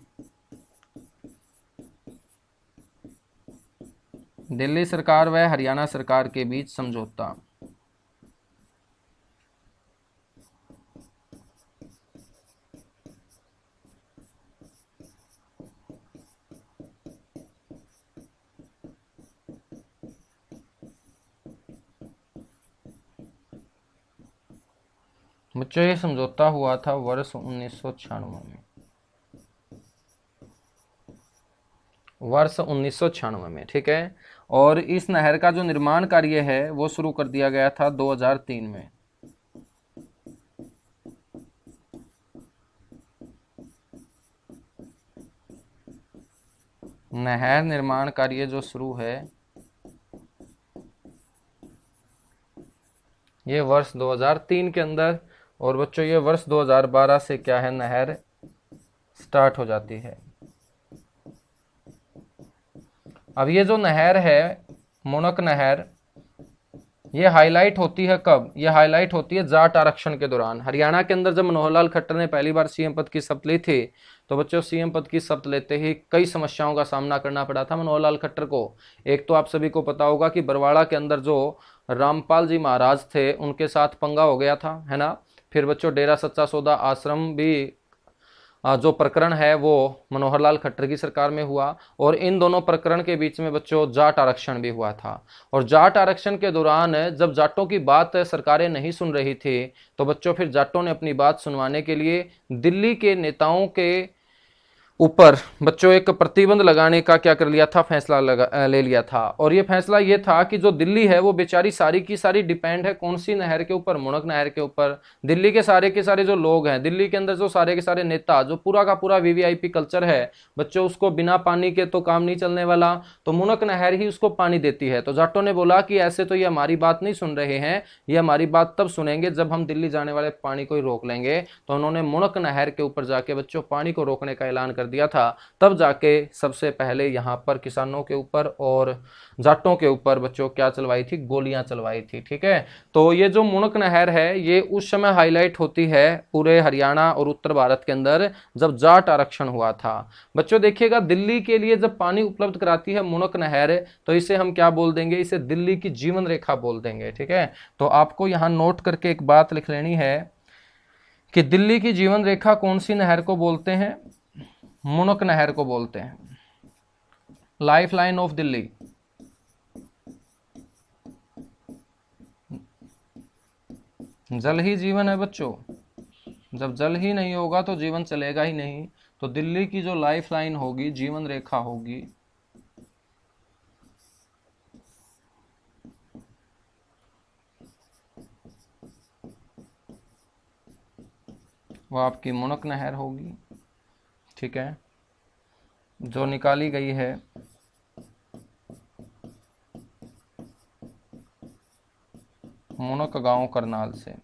S1: दिल्ली सरकार व हरियाणा सरकार के बीच समझौता। बच्चों ये समझौता हुआ था वर्ष 1996 में। वर्ष 1996 में, ठीक है। और इस नहर का जो निर्माण कार्य है वो शुरू कर दिया गया था 2003 में। नहर निर्माण कार्य जो शुरू है ये वर्ष 2003 के अंदर। और बच्चों ये वर्ष 2012 से क्या है, नहर स्टार्ट हो जाती है। अब ये जो नहर है मुनक नहर, ये हाईलाइट होती है कब? ये हाईलाइट होती है जाट आरक्षण के दौरान। हरियाणा के अंदर जब मनोहर लाल खट्टर ने पहली बार सीएम पद की शपथ ली थी, तो बच्चों सीएम पद की शपथ लेते ही कई समस्याओं का सामना करना पड़ा था मनोहर लाल खट्टर को। एक तो आप सभी को पता होगा कि बरवाड़ा के अंदर जो रामपाल जी महाराज थे उनके साथ पंगा हो गया था, है ना। फिर बच्चों डेरा सच्चा सौदा आश्रम भी जो प्रकरण है वो मनोहर लाल खट्टर की सरकार में हुआ। और इन दोनों प्रकरण के बीच में बच्चों जाट आरक्षण भी हुआ था। और जाट आरक्षण के दौरान जब जाटों की बात सरकारें नहीं सुन रही थी, तो बच्चों फिर जाटों ने अपनी बात सुनवाने के लिए दिल्ली के नेताओं के ऊपर बच्चों एक प्रतिबंध लगाने का क्या कर लिया था, फैसला ले लिया था। और ये फैसला ये था कि जो दिल्ली है वो बेचारी सारी की सारी डिपेंड है कौन सी नहर के ऊपर? मुनक नहर के ऊपर। दिल्ली के सारे जो लोग हैं, दिल्ली के अंदर जो सारे के सारे नेता, जो पूरा का पूरा वीवीआईपी कल्चर है बच्चों, उसको बिना पानी के तो काम नहीं चलने वाला, तो मुनक नहर ही उसको पानी देती है। तो जाटों ने बोला कि ऐसे तो ये हमारी बात नहीं सुन रहे हैं, ये हमारी बात तब सुनेंगे जब हम दिल्ली जाने वाले पानी को ही रोक लेंगे। तो उन्होंने मुनक नहर के ऊपर जाके बच्चों पानी को रोकने का ऐलान कर दिया था। तब जाके सबसे पहले यहां पर किसानों के ऊपर और जाटों के ऊपर बच्चों क्या चलवाई थी? गोलियां चलवाई थी। ठीक है, तो ये जो मुनक नहर है ये उस समय हाईलाइट होती है पूरे हरियाणा और उत्तर भारत के अंदर जब जाट आरक्षण हुआ था। बच्चों देखिएगा, दिल्ली के लिए जब पानी उपलब्ध कराती है मुनक नहर, तो इसे हम क्या बोल देंगे? इसे दिल्ली की जीवन रेखा बोल देंगे। ठीक है, तो आपको यहां नोट करके एक बात लिख लेनी है कि दिल्ली की जीवन रेखा कौन सी नहर को बोलते हैं? मुनक नहर को बोलते हैं। Life line of Delhi. जल ही जीवन है बच्चों, जब जल ही नहीं होगा तो जीवन चलेगा ही नहीं। तो दिल्ली की जो लाइफ लाइन होगी, जीवन रेखा होगी, वो आपकी मुनक नहर होगी। ठीक है, जो निकाली गई है मुनक गांव करनाल से।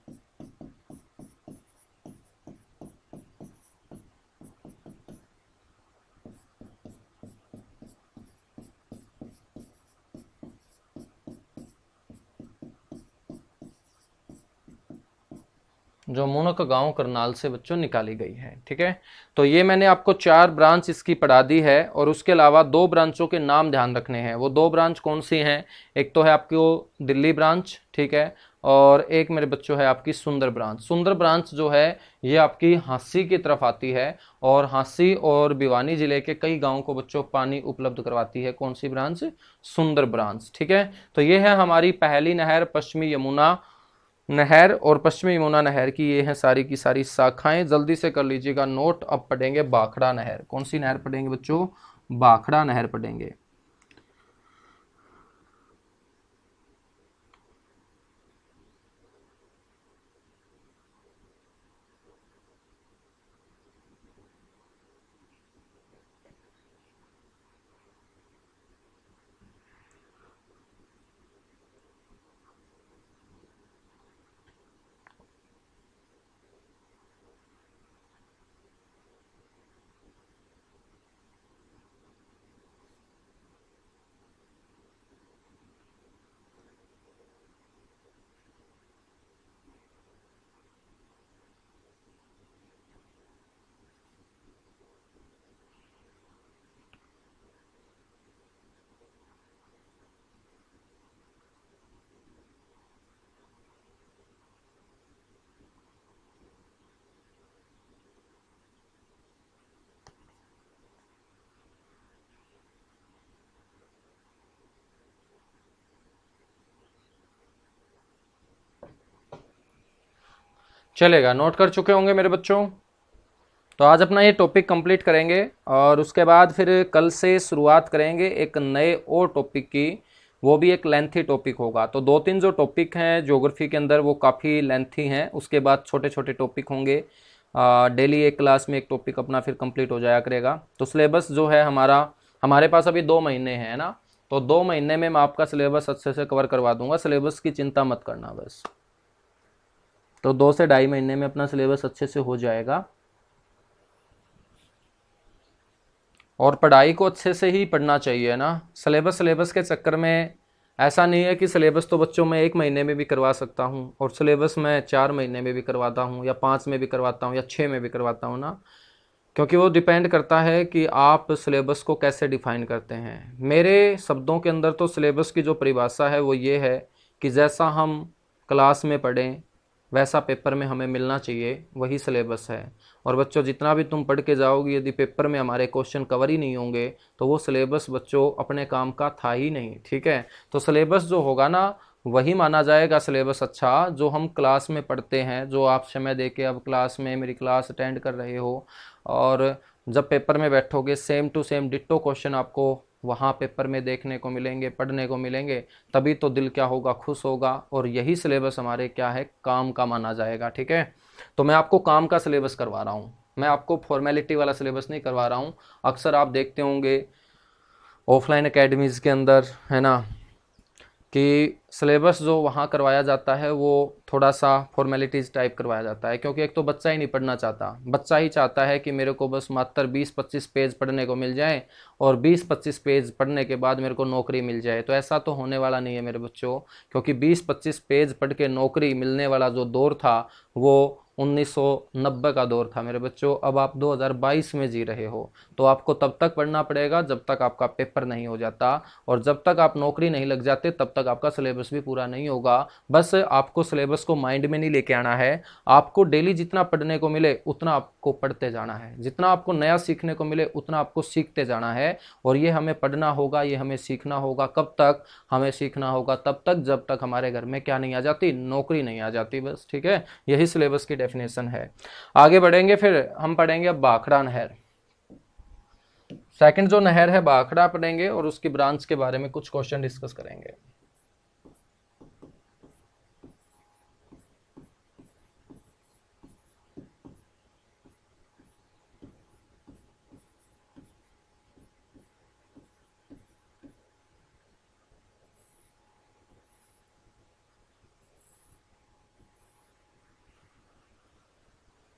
S1: जो मुनक गांव करनाल से बच्चों निकाली गई है। ठीक है, तो ये मैंने आपको 4 ब्रांच इसकी पढ़ा दी है। और उसके अलावा 2 ब्रांचों के नाम ध्यान रखने हैं। वो 2 ब्रांच कौन सी हैं? एक तो है आपकी वो दिल्ली ब्रांच, ठीक है, और एक मेरे बच्चों है आपकी सुंदर ब्रांच। सुंदर ब्रांच जो है ये आपकी हांसी की तरफ आती है और हांसी और भिवानी जिले के कई गांवों को बच्चों पानी उपलब्ध करवाती है। कौन सी ब्रांच? सुंदर ब्रांच। ठीक है, तो ये है हमारी पहली नहर पश्चिमी यमुना नहर, और पश्चिमी यमुना नहर की ये है सारी की सारी शाखाएं। जल्दी से कर लीजिएगा नोट। अब पढ़ेंगे भाखड़ा नहर। कौन सी नहर पढ़ेंगे बच्चों? भाखड़ा नहर पढ़ेंगे। चलेगा, नोट कर चुके होंगे मेरे बच्चों। तो आज अपना ये टॉपिक कंप्लीट करेंगे और उसके बाद फिर कल से शुरुआत करेंगे एक नए और टॉपिक की। वो भी एक लेंथी टॉपिक होगा। तो 2-3 जो टॉपिक हैं ज्योग्राफी के अंदर वो काफ़ी लेंथी हैं। उसके बाद छोटे छोटे टॉपिक होंगे। डेली एक क्लास में एक टॉपिक अपना फिर कंप्लीट हो जाया करेगा। तो सिलेबस जो है हमारा, हमारे पास अभी 2 महीने हैं ना, तो 2 महीने में मैं आपका सिलेबस अच्छे से कवर करवा दूंगा। सिलेबस की चिंता मत करना बस। तो 2 से 2.5 महीने में अपना सिलेबस अच्छे से हो जाएगा। और पढ़ाई को अच्छे से ही पढ़ना चाहिए ना। सिलेबस के चक्कर में ऐसा नहीं है कि सिलेबस तो बच्चों में 1 महीने में भी करवा सकता हूँ और सिलेबस मैं 4 महीने में भी करवाता हूँ या 5 में भी करवाता हूँ या 6 में भी करवाता हूँ ना, क्योंकि वो डिपेंड करता है कि आप सिलेबस को कैसे डिफाइन करते हैं। मेरे शब्दों के अंदर तो सिलेबस की जो परिभाषा है वो ये है कि जैसा हम क्लास में पढ़ें वैसा पेपर में हमें मिलना चाहिए, वही सिलेबस है। और बच्चों जितना भी तुम पढ़ के जाओगे, यदि पेपर में हमारे क्वेश्चन कवर ही नहीं होंगे तो वो सिलेबस बच्चों अपने काम का था ही नहीं, ठीक है। तो सिलेबस जो होगा ना वही माना जाएगा सिलेबस अच्छा, जो हम क्लास में पढ़ते हैं, जो आप समय दे के अब क्लास में मेरी क्लास अटेंड कर रहे हो और जब पेपर में बैठोगे same to same ditto question आपको वहाँ पेपर में देखने को मिलेंगे, पढ़ने को मिलेंगे, तभी तो दिल क्या होगा, खुश होगा। और यही सिलेबस हमारे क्या है, काम का माना जाएगा, ठीक है। तो मैं आपको काम का सिलेबस करवा रहा हूँ, मैं आपको फॉर्मेलिटी वाला सिलेबस नहीं करवा रहा हूँ। अक्सर आप देखते होंगे ऑफलाइन एकेडमीज़ के अंदर, है ना, कि सिलेबस जो वहाँ करवाया जाता है वो थोड़ा सा फॉर्मेलिटीज़ टाइप करवाया जाता है, क्योंकि एक तो बच्चा ही नहीं पढ़ना चाहता, बच्चा ही चाहता है कि मेरे को बस मात्र 20-25 पेज पढ़ने को मिल जाए और 20-25 पेज पढ़ने के बाद मेरे को नौकरी मिल जाए। तो ऐसा तो होने वाला नहीं है मेरे बच्चों, क्योंकि 20-25 पेज पढ़ के नौकरी मिलने वाला जो दौर था वो 1990 का दौर था मेरे बच्चों। अब आप 2022 में जी रहे हो, तो आपको तब तक पढ़ना पड़ेगा जब तक आपका पेपर नहीं हो जाता, और जब तक आप नौकरी नहीं लग जाते तब तक आपका सिलेबस भी पूरा नहीं होगा। बस आपको सिलेबस को माइंड में नहीं लेके आना है, आपको डेली जितना पढ़ने को मिले उतना आपको पढ़ते जाना है, जितना आपको नया सीखने को मिले उतना आपको सीखते जाना है। और ये हमें पढ़ना होगा, ये हमें सीखना होगा। कब तक हमें सीखना होगा? तब तक जब तक हमारे घर में क्या नहीं आ जाती, नौकरी नहीं आ जाती, बस, ठीक है। यही सिलेबस की डेफिनेशन है। आगे बढ़ेंगे, फिर हम पढ़ेंगे अब भाखड़ा नहर। सेकंड जो नहर है भाखड़ा पढ़ेंगे और उसकी ब्रांच के बारे में कुछ क्वेश्चन डिस्कस करेंगे।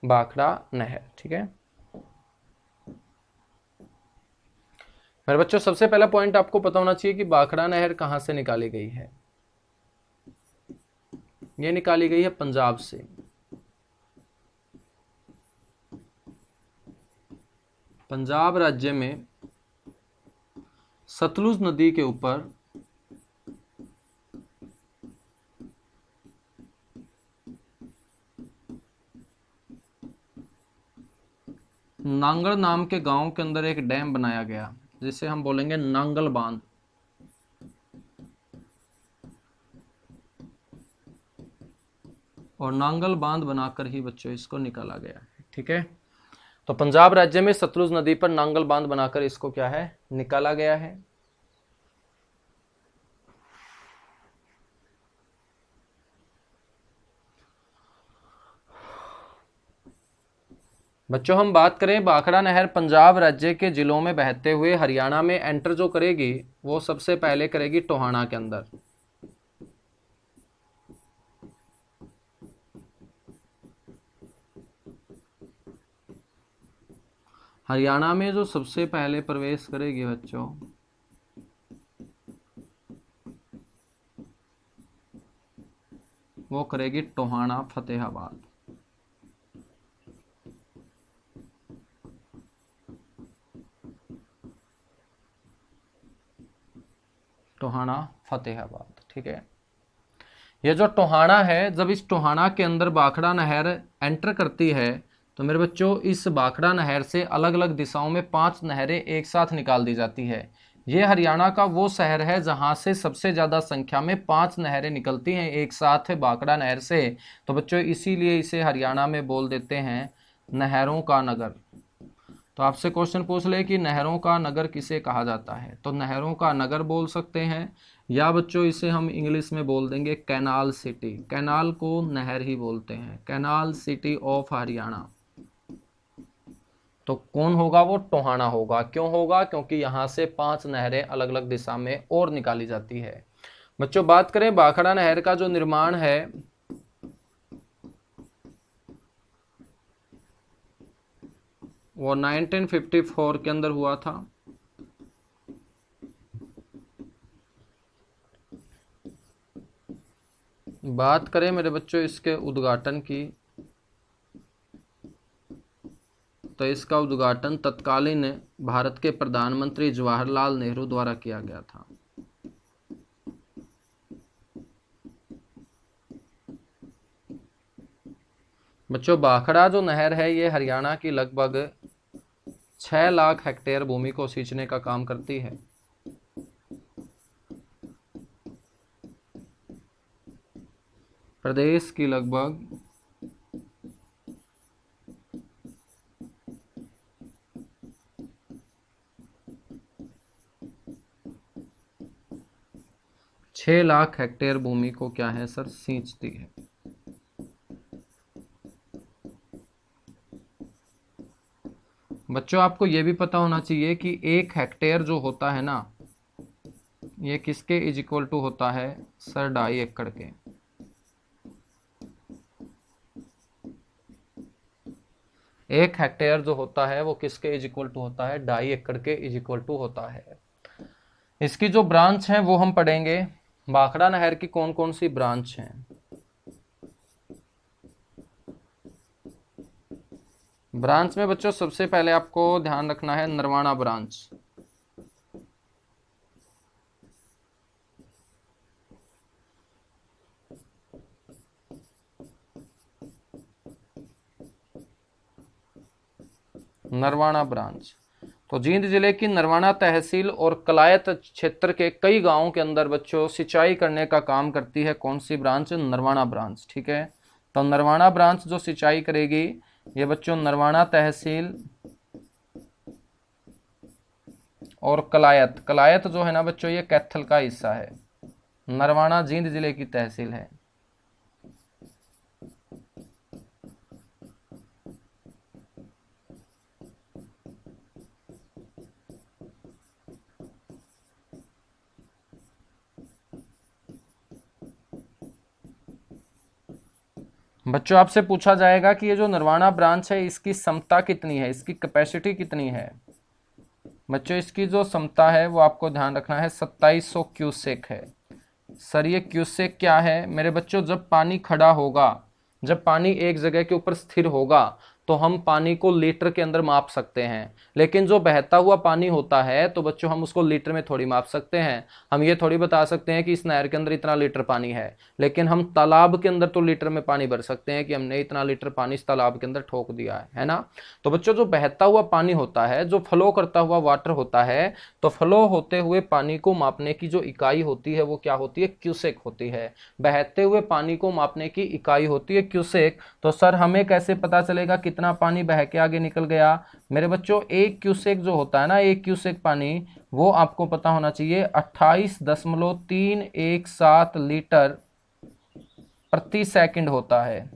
S1: भाखड़ा नहर, ठीक है मेरे बच्चों। सबसे पहला पॉइंट आपको पता होना चाहिए कि भाखड़ा नहर कहां से निकाली गई है। ये निकाली गई है पंजाब से। पंजाब राज्य में सतलुज नदी के ऊपर नांगल नाम के गांव के अंदर एक डैम बनाया गया, जिसे हम बोलेंगे नांगल बांध। और नांगल बांध बनाकर ही बच्चों इसको निकाला गया है, ठीक है। तो पंजाब राज्य में सतलुज नदी पर नांगल बांध बनाकर इसको क्या है, निकाला गया है। बच्चों हम बात करें, भाखड़ा नहर पंजाब राज्य के जिलों में बहते हुए हरियाणा में एंटर जो करेगी वो सबसे पहले करेगी टोहाना के अंदर। हरियाणा में जो सबसे पहले प्रवेश करेगी बच्चों वो करेगी टोहाना फतेहाबाद। टोहाना फतेहाबाद, ठीक है। ये जो टोहाना है, जब इस टोहाना के अंदर भाखड़ा नहर एंटर करती है तो मेरे बच्चों इस भाखड़ा नहर से अलग अलग दिशाओं में 5 नहरें एक साथ निकाल दी जाती है। ये हरियाणा का वो शहर है जहां से सबसे ज्यादा संख्या में 5 नहरें निकलती हैं एक साथ भाखड़ा नहर से। तो बच्चों इसीलिए इसे हरियाणा में बोल देते हैं नहरों का नगर। तो आपसे क्वेश्चन पूछ ले कि नहरों का नगर किसे कहा जाता है, तो नहरों का नगर बोल सकते हैं, या बच्चों इसे हम इंग्लिश में बोल देंगे कैनाल सिटी। कैनाल को नहर ही बोलते हैं, कैनाल सिटी ऑफ हरियाणा। तो कौन होगा? वो टोहाना होगा। क्यों होगा? क्योंकि यहां से 5 नहरें अलग अलग दिशा में और निकाली जाती है। बच्चों बात करें भाखड़ा नहर का जो निर्माण है, वो 1954 के अंदर हुआ था। बात करें मेरे बच्चों इसके उद्घाटन की, तो इसका उद्घाटन तत्कालीन भारत के प्रधानमंत्री जवाहरलाल नेहरू द्वारा किया गया था। बच्चों भाखड़ा जो नहर है ये हरियाणा की लगभग 6 लाख हेक्टेयर भूमि को सींचने का काम करती है। प्रदेश की लगभग 6 लाख हेक्टेयर भूमि को क्या है सर, सींचती है। बच्चों आपको यह भी पता होना चाहिए कि 1 हेक्टेयर जो होता है ना, ये किसके इज इक्वल टू होता है सर, 2.5 एकड़ के। एक हेक्टेयर जो होता है वो किसके इज इक्वल टू होता है, 2.5 एकड़ के इज इक्वल टू होता है। इसकी जो ब्रांच है वो हम पढ़ेंगे, भाखड़ा नहर की कौन कौन सी ब्रांच हैं। ब्रांच में बच्चों सबसे पहले आपको ध्यान रखना है नरवाना ब्रांच। नरवाना ब्रांच तो जींद जिले की नरवाना तहसील और कलायत क्षेत्र के कई गांवों के अंदर बच्चों सिंचाई करने का काम करती है कौन सी ब्रांच, नरवाना ब्रांच। ठीक है, तो नरवाना ब्रांच जो सिंचाई करेगी ये बच्चों नरवाना तहसील और कलायत। कलायत जो है ना बच्चों ये कैथल का हिस्सा है, नरवाना जींद जिले की तहसील है। बच्चों आपसे पूछा जाएगा कि ये जो नरवाना ब्रांच है इसकी क्षमता कितनी है, इसकी कैपेसिटी कितनी है। बच्चों इसकी जो क्षमता है वो आपको ध्यान रखना है 2700 क्यूसेक है। सर ये क्यूसेक क्या है मेरे बच्चों, जब पानी खड़ा होगा, जब पानी एक जगह के ऊपर स्थिर होगा तो हम पानी को लीटर के अंदर माप सकते हैं, लेकिन जो बहता हुआ पानी होता है तो बच्चों हम उसको लीटर में थोड़ी माप सकते हैं। हम ये थोड़ी बता सकते हैं कि इस नहर के अंदर इतना लीटर पानी है, लेकिन हम तालाब के अंदर तो लीटर में पानी भर सकते हैं कि हमने इतना लीटर पानी इस तालाब के अंदर ठोक दिया है ना। तो बच्चों जो बहता हुआ पानी होता है, जो फ्लो करता हुआ वाटर होता है, तो फ्लो होते हुए पानी को मापने की जो इकाई होती है वो क्या होती है, क्यूसेक होती है। बहते हुए पानी को मापने की इकाई होती है क्यूसेक। तो सर हमें कैसे पता चलेगा कितना पानी बह के आगे निकल गया। मेरे बच्चों 1 क्यूसेक जो होता है ना, 1 क्यूसेक पानी, वो आपको पता होना चाहिए 28.317 लीटर प्रति सेकंड होता है।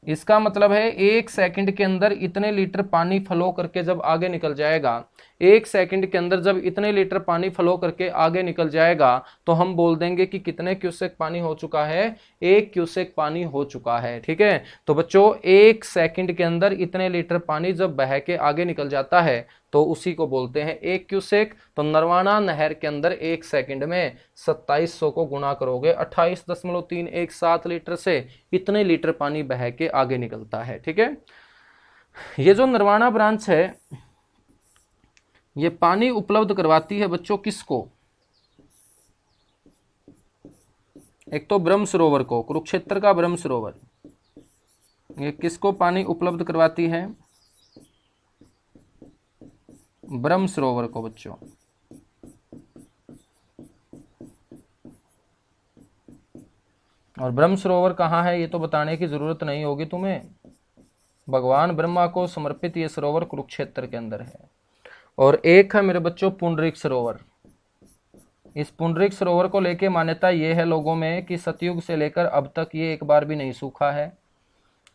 S1: इसका मतलब है 1 सेकंड के अंदर इतने लीटर पानी फ्लो करके जब आगे निकल जाएगा, 1 सेकंड के अंदर जब इतने लीटर पानी फ्लो करके आगे निकल जाएगा तो हम बोल देंगे कि कितने क्यूसेक पानी हो चुका है, 1 क्यूसेक पानी हो चुका है। ठीक है, तो बच्चों 1 सेकंड के अंदर इतने लीटर पानी जब बह के आगे निकल जाता है तो उसी को बोलते हैं 1 क्यूसेक। तो नरवाना नहर के अंदर 1 सेकंड में 2700 को गुणा करोगे 28.317 लीटर से, इतने लीटर पानी बह के आगे निकलता है। ठीक है, ये जो नरवाना ब्रांच है ये पानी उपलब्ध करवाती है बच्चों किसको, एक तो ब्रह्म सरोवर को, कुरुक्षेत्र का ब्रह्म सरोवर, ये किसको पानी उपलब्ध करवाती है, ब्रह्म सरोवर को बच्चों। और ब्रह्म सरोवर कहाँ है ये तो बताने की जरूरत नहीं होगी तुम्हें, भगवान ब्रह्मा को समर्पित ये सरोवर कुरुक्षेत्र के अंदर है। और एक है मेरे बच्चों पुंडरीक सरोवर। इस पुंडरीक सरोवर को लेके मान्यता ये है लोगों में कि सतयुग से लेकर अब तक ये एक बार भी नहीं सूखा है।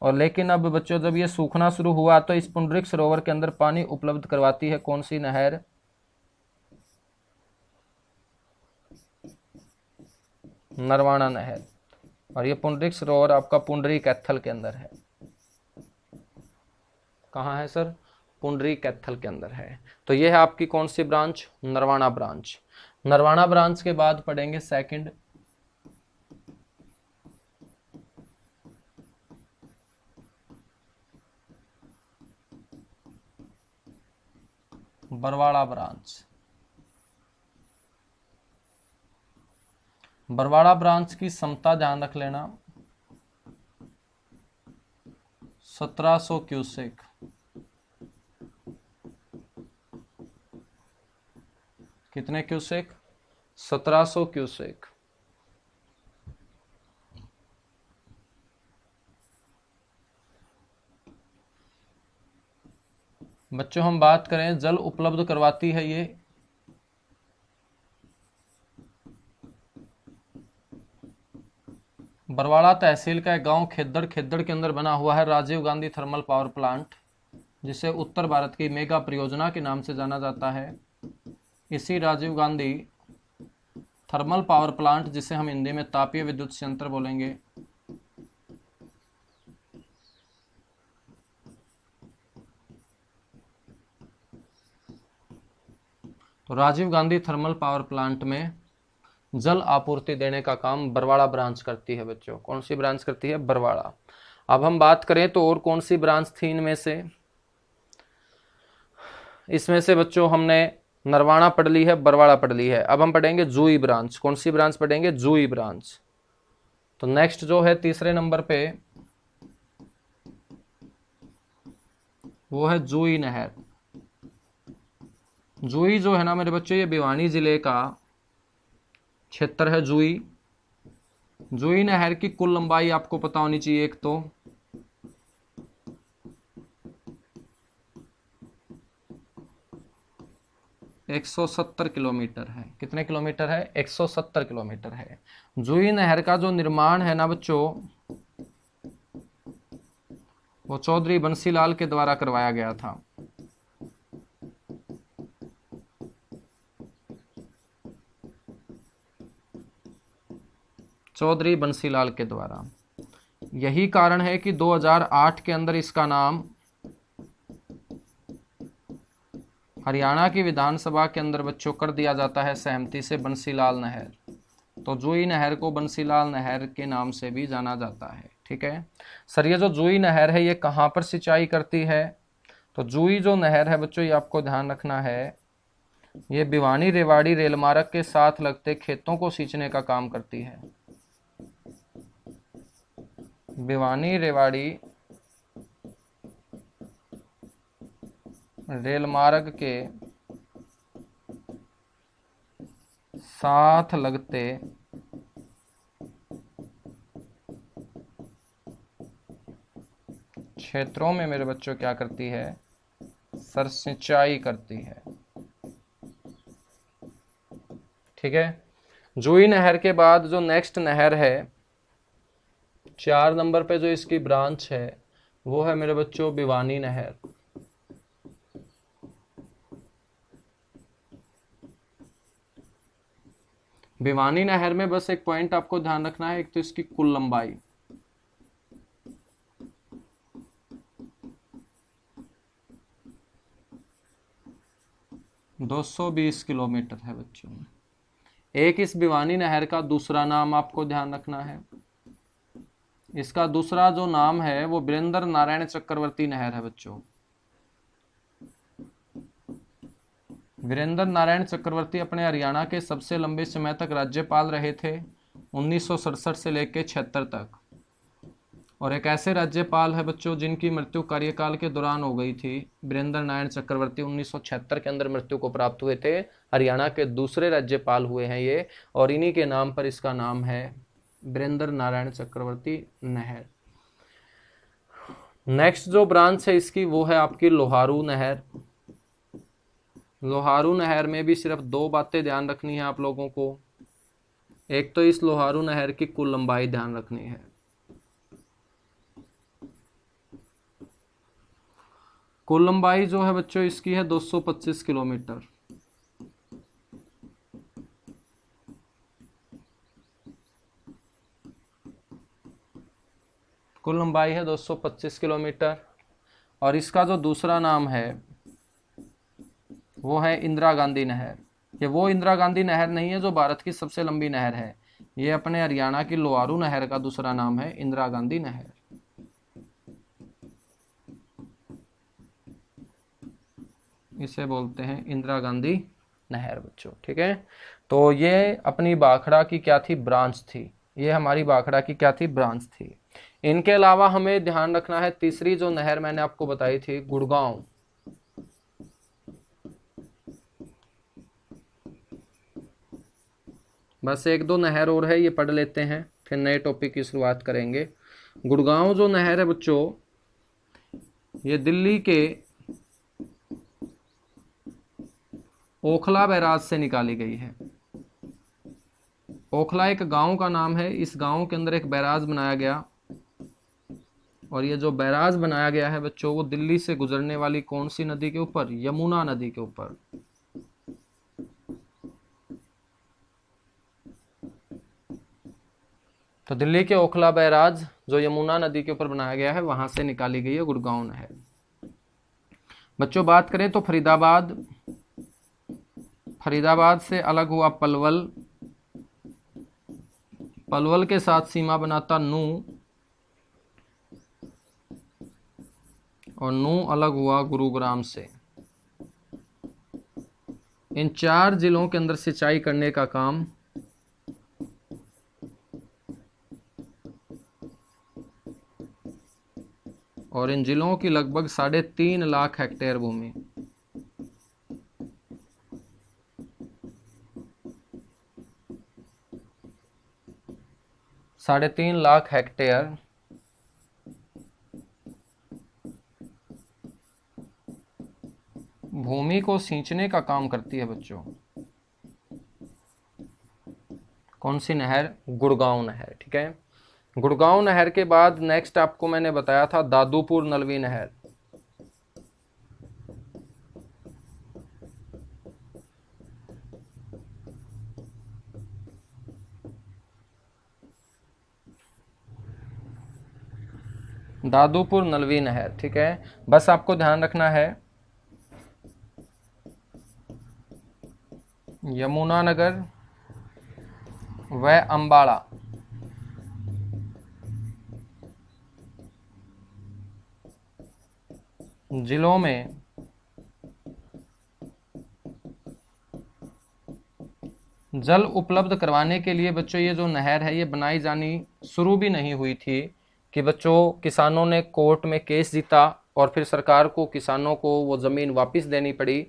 S1: और लेकिन अब बच्चों जब ये सूखना शुरू हुआ तो इस पुंडरीक सरोवर के अंदर पानी उपलब्ध करवाती है कौन सी नहर, नरवाना नहर। और ये पुंडरीक सरोवर आपका पुंडरीक कैथल के अंदर है। कहाँ है सर, पुंडरी कैथल के अंदर है। तो ये है आपकी कौन सी branch, Narwana branch. Narwana branch के बाद पढ़ेंगे second Barwada branch. Barwada branch की क्षमता ध्यान रख लेना 1700 क्यूसेक। कितने क्यूसेक, 1700 क्यूसेक। बच्चों हम बात करें जल उपलब्ध करवाती है ये बरवाड़ा तहसील का एक गांव खेद्दड़, खेद्दड़ के अंदर बना हुआ है Rajiv Gandhi thermal power plant, जिसे उत्तर भारत की मेगा परियोजना के नाम से जाना जाता है। इसी Rajiv Gandhi thermal power plant, जिसे हम हिंदी में तापीय विद्युत संयंत्र बोलेंगे, तो Rajiv Gandhi thermal power plant में जल आपूर्ति देने का काम बरवाड़ा ब्रांच करती है बच्चों। कौन सी ब्रांच करती है, बरवाड़ा। अब हम बात करें तो और कौन सी ब्रांच थी इनमें से, इसमें से बच्चों हमने नरवाना पढ़ ली है, बरवाड़ा पढ़ ली है। अब हम पढ़ेंगे जूही ब्रांच। कौन सी ब्रांच पढ़ेंगे, जूही ब्रांच। तो नेक्स्ट जो है तीसरे नंबर पे वो है जूही नहर। जूही जो है ना मेरे बच्चों, ये भिवानी जिले का क्षेत्र है जूही। जूही नहर की कुल लंबाई आपको पता होनी चाहिए एक तो 170 किलोमीटर है। कितने किलोमीटर है, 170 किलोमीटर है। जूही नहर का जो निर्माण है ना बच्चों, वो चौधरी बंसीलाल के द्वारा करवाया गया था। चौधरी बंसीलाल के द्वारा। यही कारण है कि 2008 के अंदर इसका नाम हरियाणा की विधानसभा के अंदर बच्चों कर दिया जाता है सहमति से, बंसीलाल नहर। तो जूही नहर को बंसीलाल नहर के नाम से भी जाना जाता है। ठीक है सर, ये जो जूही नहर है ये कहाँ पर सिंचाई करती है, तो जूही जो नहर है बच्चों ये आपको ध्यान रखना है, ये भिवानी रेवाड़ी रेलमार्ग के साथ लगते खेतों को सींचने का काम करती है। भिवानी रेवाड़ी रेलमार्ग के साथ लगते क्षेत्रों में मेरे बच्चों क्या करती है, सर सिंचाई करती है। ठीक है, जूही नहर के बाद जो नेक्स्ट नहर है 4 नंबर पे जो इसकी ब्रांच है वो है मेरे बच्चों भिवानी नहर। भिवानी नहर में बस एक पॉइंट आपको ध्यान रखना है, एक तो इसकी कुल लंबाई 220 किलोमीटर है बच्चों। एक इस भिवानी नहर का दूसरा नाम आपको ध्यान रखना है, इसका दूसरा जो नाम है वो वीरेंद्र नारायण चक्रवर्ती नहर है बच्चों। वीरेंद्र नारायण चक्रवर्ती अपने हरियाणा के सबसे लंबे समय तक राज्यपाल रहे थे, 1967 से लेकर 76 तक। और एक ऐसे राज्यपाल है बच्चों जिनकी मृत्यु कार्यकाल के दौरान हो गई थी। वीरेंद्र नारायण चक्रवर्ती 1976 के अंदर मृत्यु को प्राप्त हुए थे, हरियाणा के दूसरे राज्यपाल हुए हैं ये, और इन्हीं के नाम पर इसका नाम है वीरेंद्र नारायण चक्रवर्ती नहर। नेक्स्ट जो ब्रांच है इसकी वो है आपकी लोहारू नहर। लोहारू नहर में भी सिर्फ 2 बातें ध्यान रखनी है आप लोगों को, एक तो इस लोहारू नहर की कुल लंबाई ध्यान रखनी है। कुल लंबाई जो है बच्चों इसकी है 225 किलोमीटर। कुल लंबाई है 225 किलोमीटर। और इसका जो दूसरा नाम है वो है इंदिरा गांधी नहर। ये वो इंदिरा गांधी नहर नहीं है जो भारत की सबसे लंबी नहर है, ये अपने हरियाणा की लोहारू नहर का दूसरा नाम है इंदिरा गांधी नहर। इसे बोलते हैं इंदिरा गांधी नहर बच्चों, ठीक है। तो ये अपनी भाखड़ा की क्या थी, ब्रांच थी। ये हमारी भाखड़ा की क्या थी, ब्रांच थी। इनके अलावा हमें ध्यान रखना है तीसरी जो नहर मैंने आपको बताई थी, गुड़गांव। बस एक दो नहर और है, ये पढ़ लेते हैं, फिर नए टॉपिक की शुरुआत करेंगे। गुड़गांव जो नहर है बच्चों, ये दिल्ली के ओखला बैराज से निकाली गई है। ओखला एक गांव का नाम है, इस गांव के अंदर एक बैराज बनाया गया, और ये जो बैराज बनाया गया है बच्चों, वो दिल्ली से गुजरने वाली कौन सी नदी के ऊपर, यमुना नदी के ऊपर। तो दिल्ली के ओखला बैराज जो यमुना नदी के ऊपर बनाया गया है, वहां से निकाली गई है गुड़गांव नहर। बच्चों बात करें तो फरीदाबाद, फरीदाबाद से अलग हुआ पलवल, पलवल के साथ सीमा बनाता नूह, और नूह अलग हुआ गुरुग्राम से। इन चार जिलों के अंदर सिंचाई करने का काम और इन जिलों की लगभग 3.5 लाख हेक्टेयर भूमि, 3.5 लाख हेक्टेयर भूमि को सींचने का काम करती है बच्चों। कौन सी नहर, गुड़गांव नहर, ठीक है। गुड़गांव नहर के बाद नेक्स्ट आपको मैंने बताया था दादूपुर नलवी नहर। दादूपुर नलवी नहर, ठीक है। बस आपको ध्यान रखना है यमुनानगर व अंबाला जिलों में जल उपलब्ध करवाने के लिए बच्चों ये जो नहर है ये बनाई जानी शुरू भी नहीं हुई थी कि बच्चों किसानों ने कोर्ट में केस जीता और फिर सरकार को किसानों को वो ज़मीन वापस देनी पड़ी,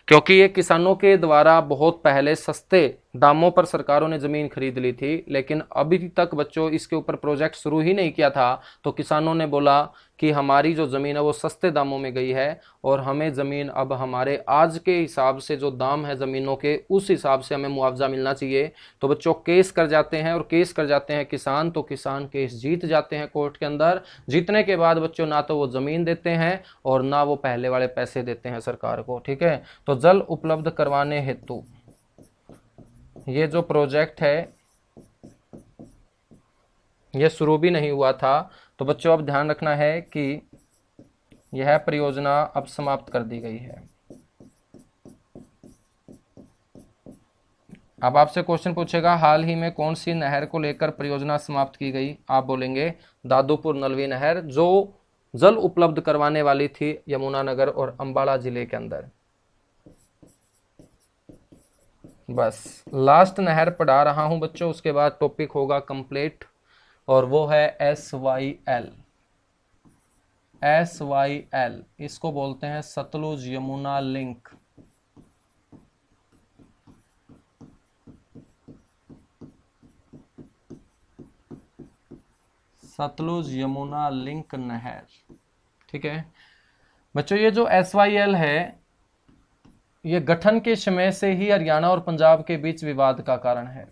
S1: क्योंकि ये किसानों के द्वारा बहुत पहले सस्ते दामों पर सरकारों ने ज़मीन खरीद ली थी, लेकिन अभी तक बच्चों इसके ऊपर प्रोजेक्ट शुरू ही नहीं किया था। तो किसानों ने बोला कि हमारी जो ज़मीन है वो सस्ते दामों में गई है और हमें ज़मीन अब हमारे आज के हिसाब से जो दाम है ज़मीनों के, उस हिसाब से हमें मुआवजा मिलना चाहिए। तो बच्चों केस कर जाते हैं, और केस कर जाते हैं किसान, तो किसान केस जीत जाते हैं कोर्ट के अंदर। जीतने के बाद बच्चों ना तो वो ज़मीन देते हैं और ना वो पहले वाले पैसे देते हैं सरकार को, ठीक है। तो जल उपलब्ध करवाने हेतु ये जो प्रोजेक्ट है ये शुरू भी नहीं हुआ था। तो बच्चों अब ध्यान रखना है कि यह परियोजना अब समाप्त कर दी गई है। अब आपसे क्वेश्चन पूछेगा हाल ही में कौन सी नहर को लेकर परियोजना समाप्त की गई, आप बोलेंगे दादूपुर नलवी नहर, जो जल उपलब्ध करवाने वाली थी यमुनानगर और अंबाला जिले के अंदर। बस लास्ट नहर पढ़ा रहा हूं बच्चों, उसके बाद टॉपिक होगा कंप्लीट, और वो है SYL। SYL इसको बोलते हैं सतलुज यमुना लिंक। सतलुज यमुना लिंक नहर, ठीक है बच्चों। ये जो SYL है ये गठन के समय से ही हरियाणा और पंजाब के बीच विवाद का कारण है।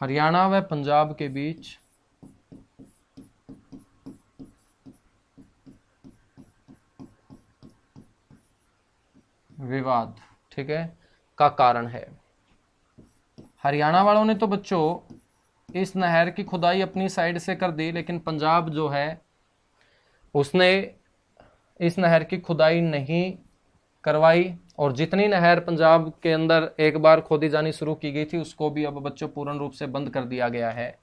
S1: हरियाणा व पंजाब के बीच विवाद, ठीक है, का कारण है। हरियाणा वालों ने तो बच्चों इस नहर की खुदाई अपनी साइड से कर दी, लेकिन पंजाब जो है उसने इस नहर की खुदाई नहीं करवाई, और जितनी नहर पंजाब के अंदर एक बार खोदी जानी शुरू की गई थी उसको भी अब बच्चों पूर्ण रूप से बंद कर दिया गया है।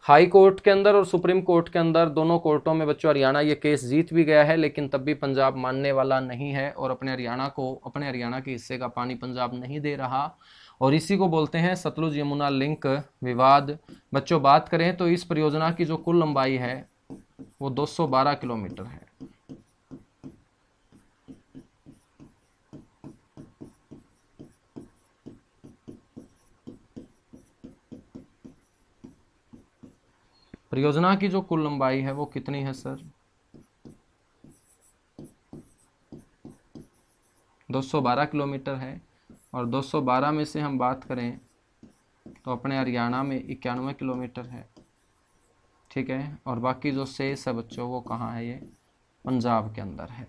S1: हाई कोर्ट के अंदर और सुप्रीम कोर्ट के अंदर दोनों कोर्टों में बच्चों हरियाणा ये केस जीत भी गया है, लेकिन तब भी पंजाब मानने वाला नहीं है और अपने हरियाणा के हिस्से का पानी पंजाब नहीं दे रहा, और इसी को बोलते हैं सतलुज यमुना लिंक विवाद। बच्चों बात करें तो इस परियोजना की जो कुल लंबाई है वो 212 किलोमीटर है। परियोजना की जो कुल लंबाई है वो कितनी है सर? 212 किलोमीटर है, और 212 में से हम बात करें तो अपने हरियाणा में 91 किलोमीटर है, ठीक है, और बाकी जो शेष है बच्चों वो कहाँ है? ये पंजाब के अंदर है,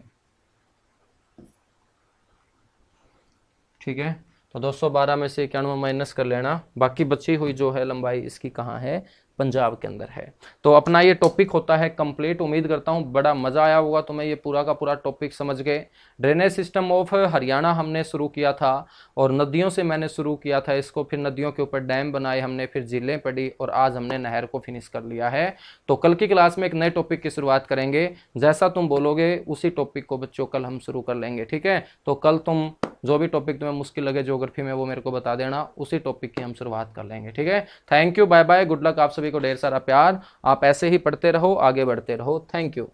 S1: ठीक है। तो 212 में से 91 माइनस कर लेना, बाकी बची हुई जो है लंबाई इसकी कहाँ है? पंजाब के अंदर है। तो अपना ये टॉपिक होता है कंप्लीट। उम्मीद करता हूँ बड़ा मजा आया होगा तुम्हें ये पूरा का पूरा टॉपिक समझ गए। ड्रेनेज सिस्टम ऑफ हरियाणा हमने शुरू किया था, और नदियों से मैंने शुरू किया था इसको, फिर नदियों के ऊपर डैम बनाए हमने, फिर झीलें पड़ी, और आज हमने नहर को फिनिश कर लिया है। तो कल की क्लास में एक नए टॉपिक की शुरुआत करेंगे, जैसा तुम बोलोगे उसी टॉपिक को बच्चों कल हम शुरू कर लेंगे, ठीक है। तो कल तुम जो भी टॉपिक तुम्हें मुश्किल लगे ज्योग्राफी में वो मेरे को बता देना, उसी टॉपिक की हम शुरुआत कर लेंगे, ठीक है। Thank you, bye bye, good luck, आप सभी को ढेर सारा प्यार। आप ऐसे ही पढ़ते रहो, आगे बढ़ते रहो। Thank you.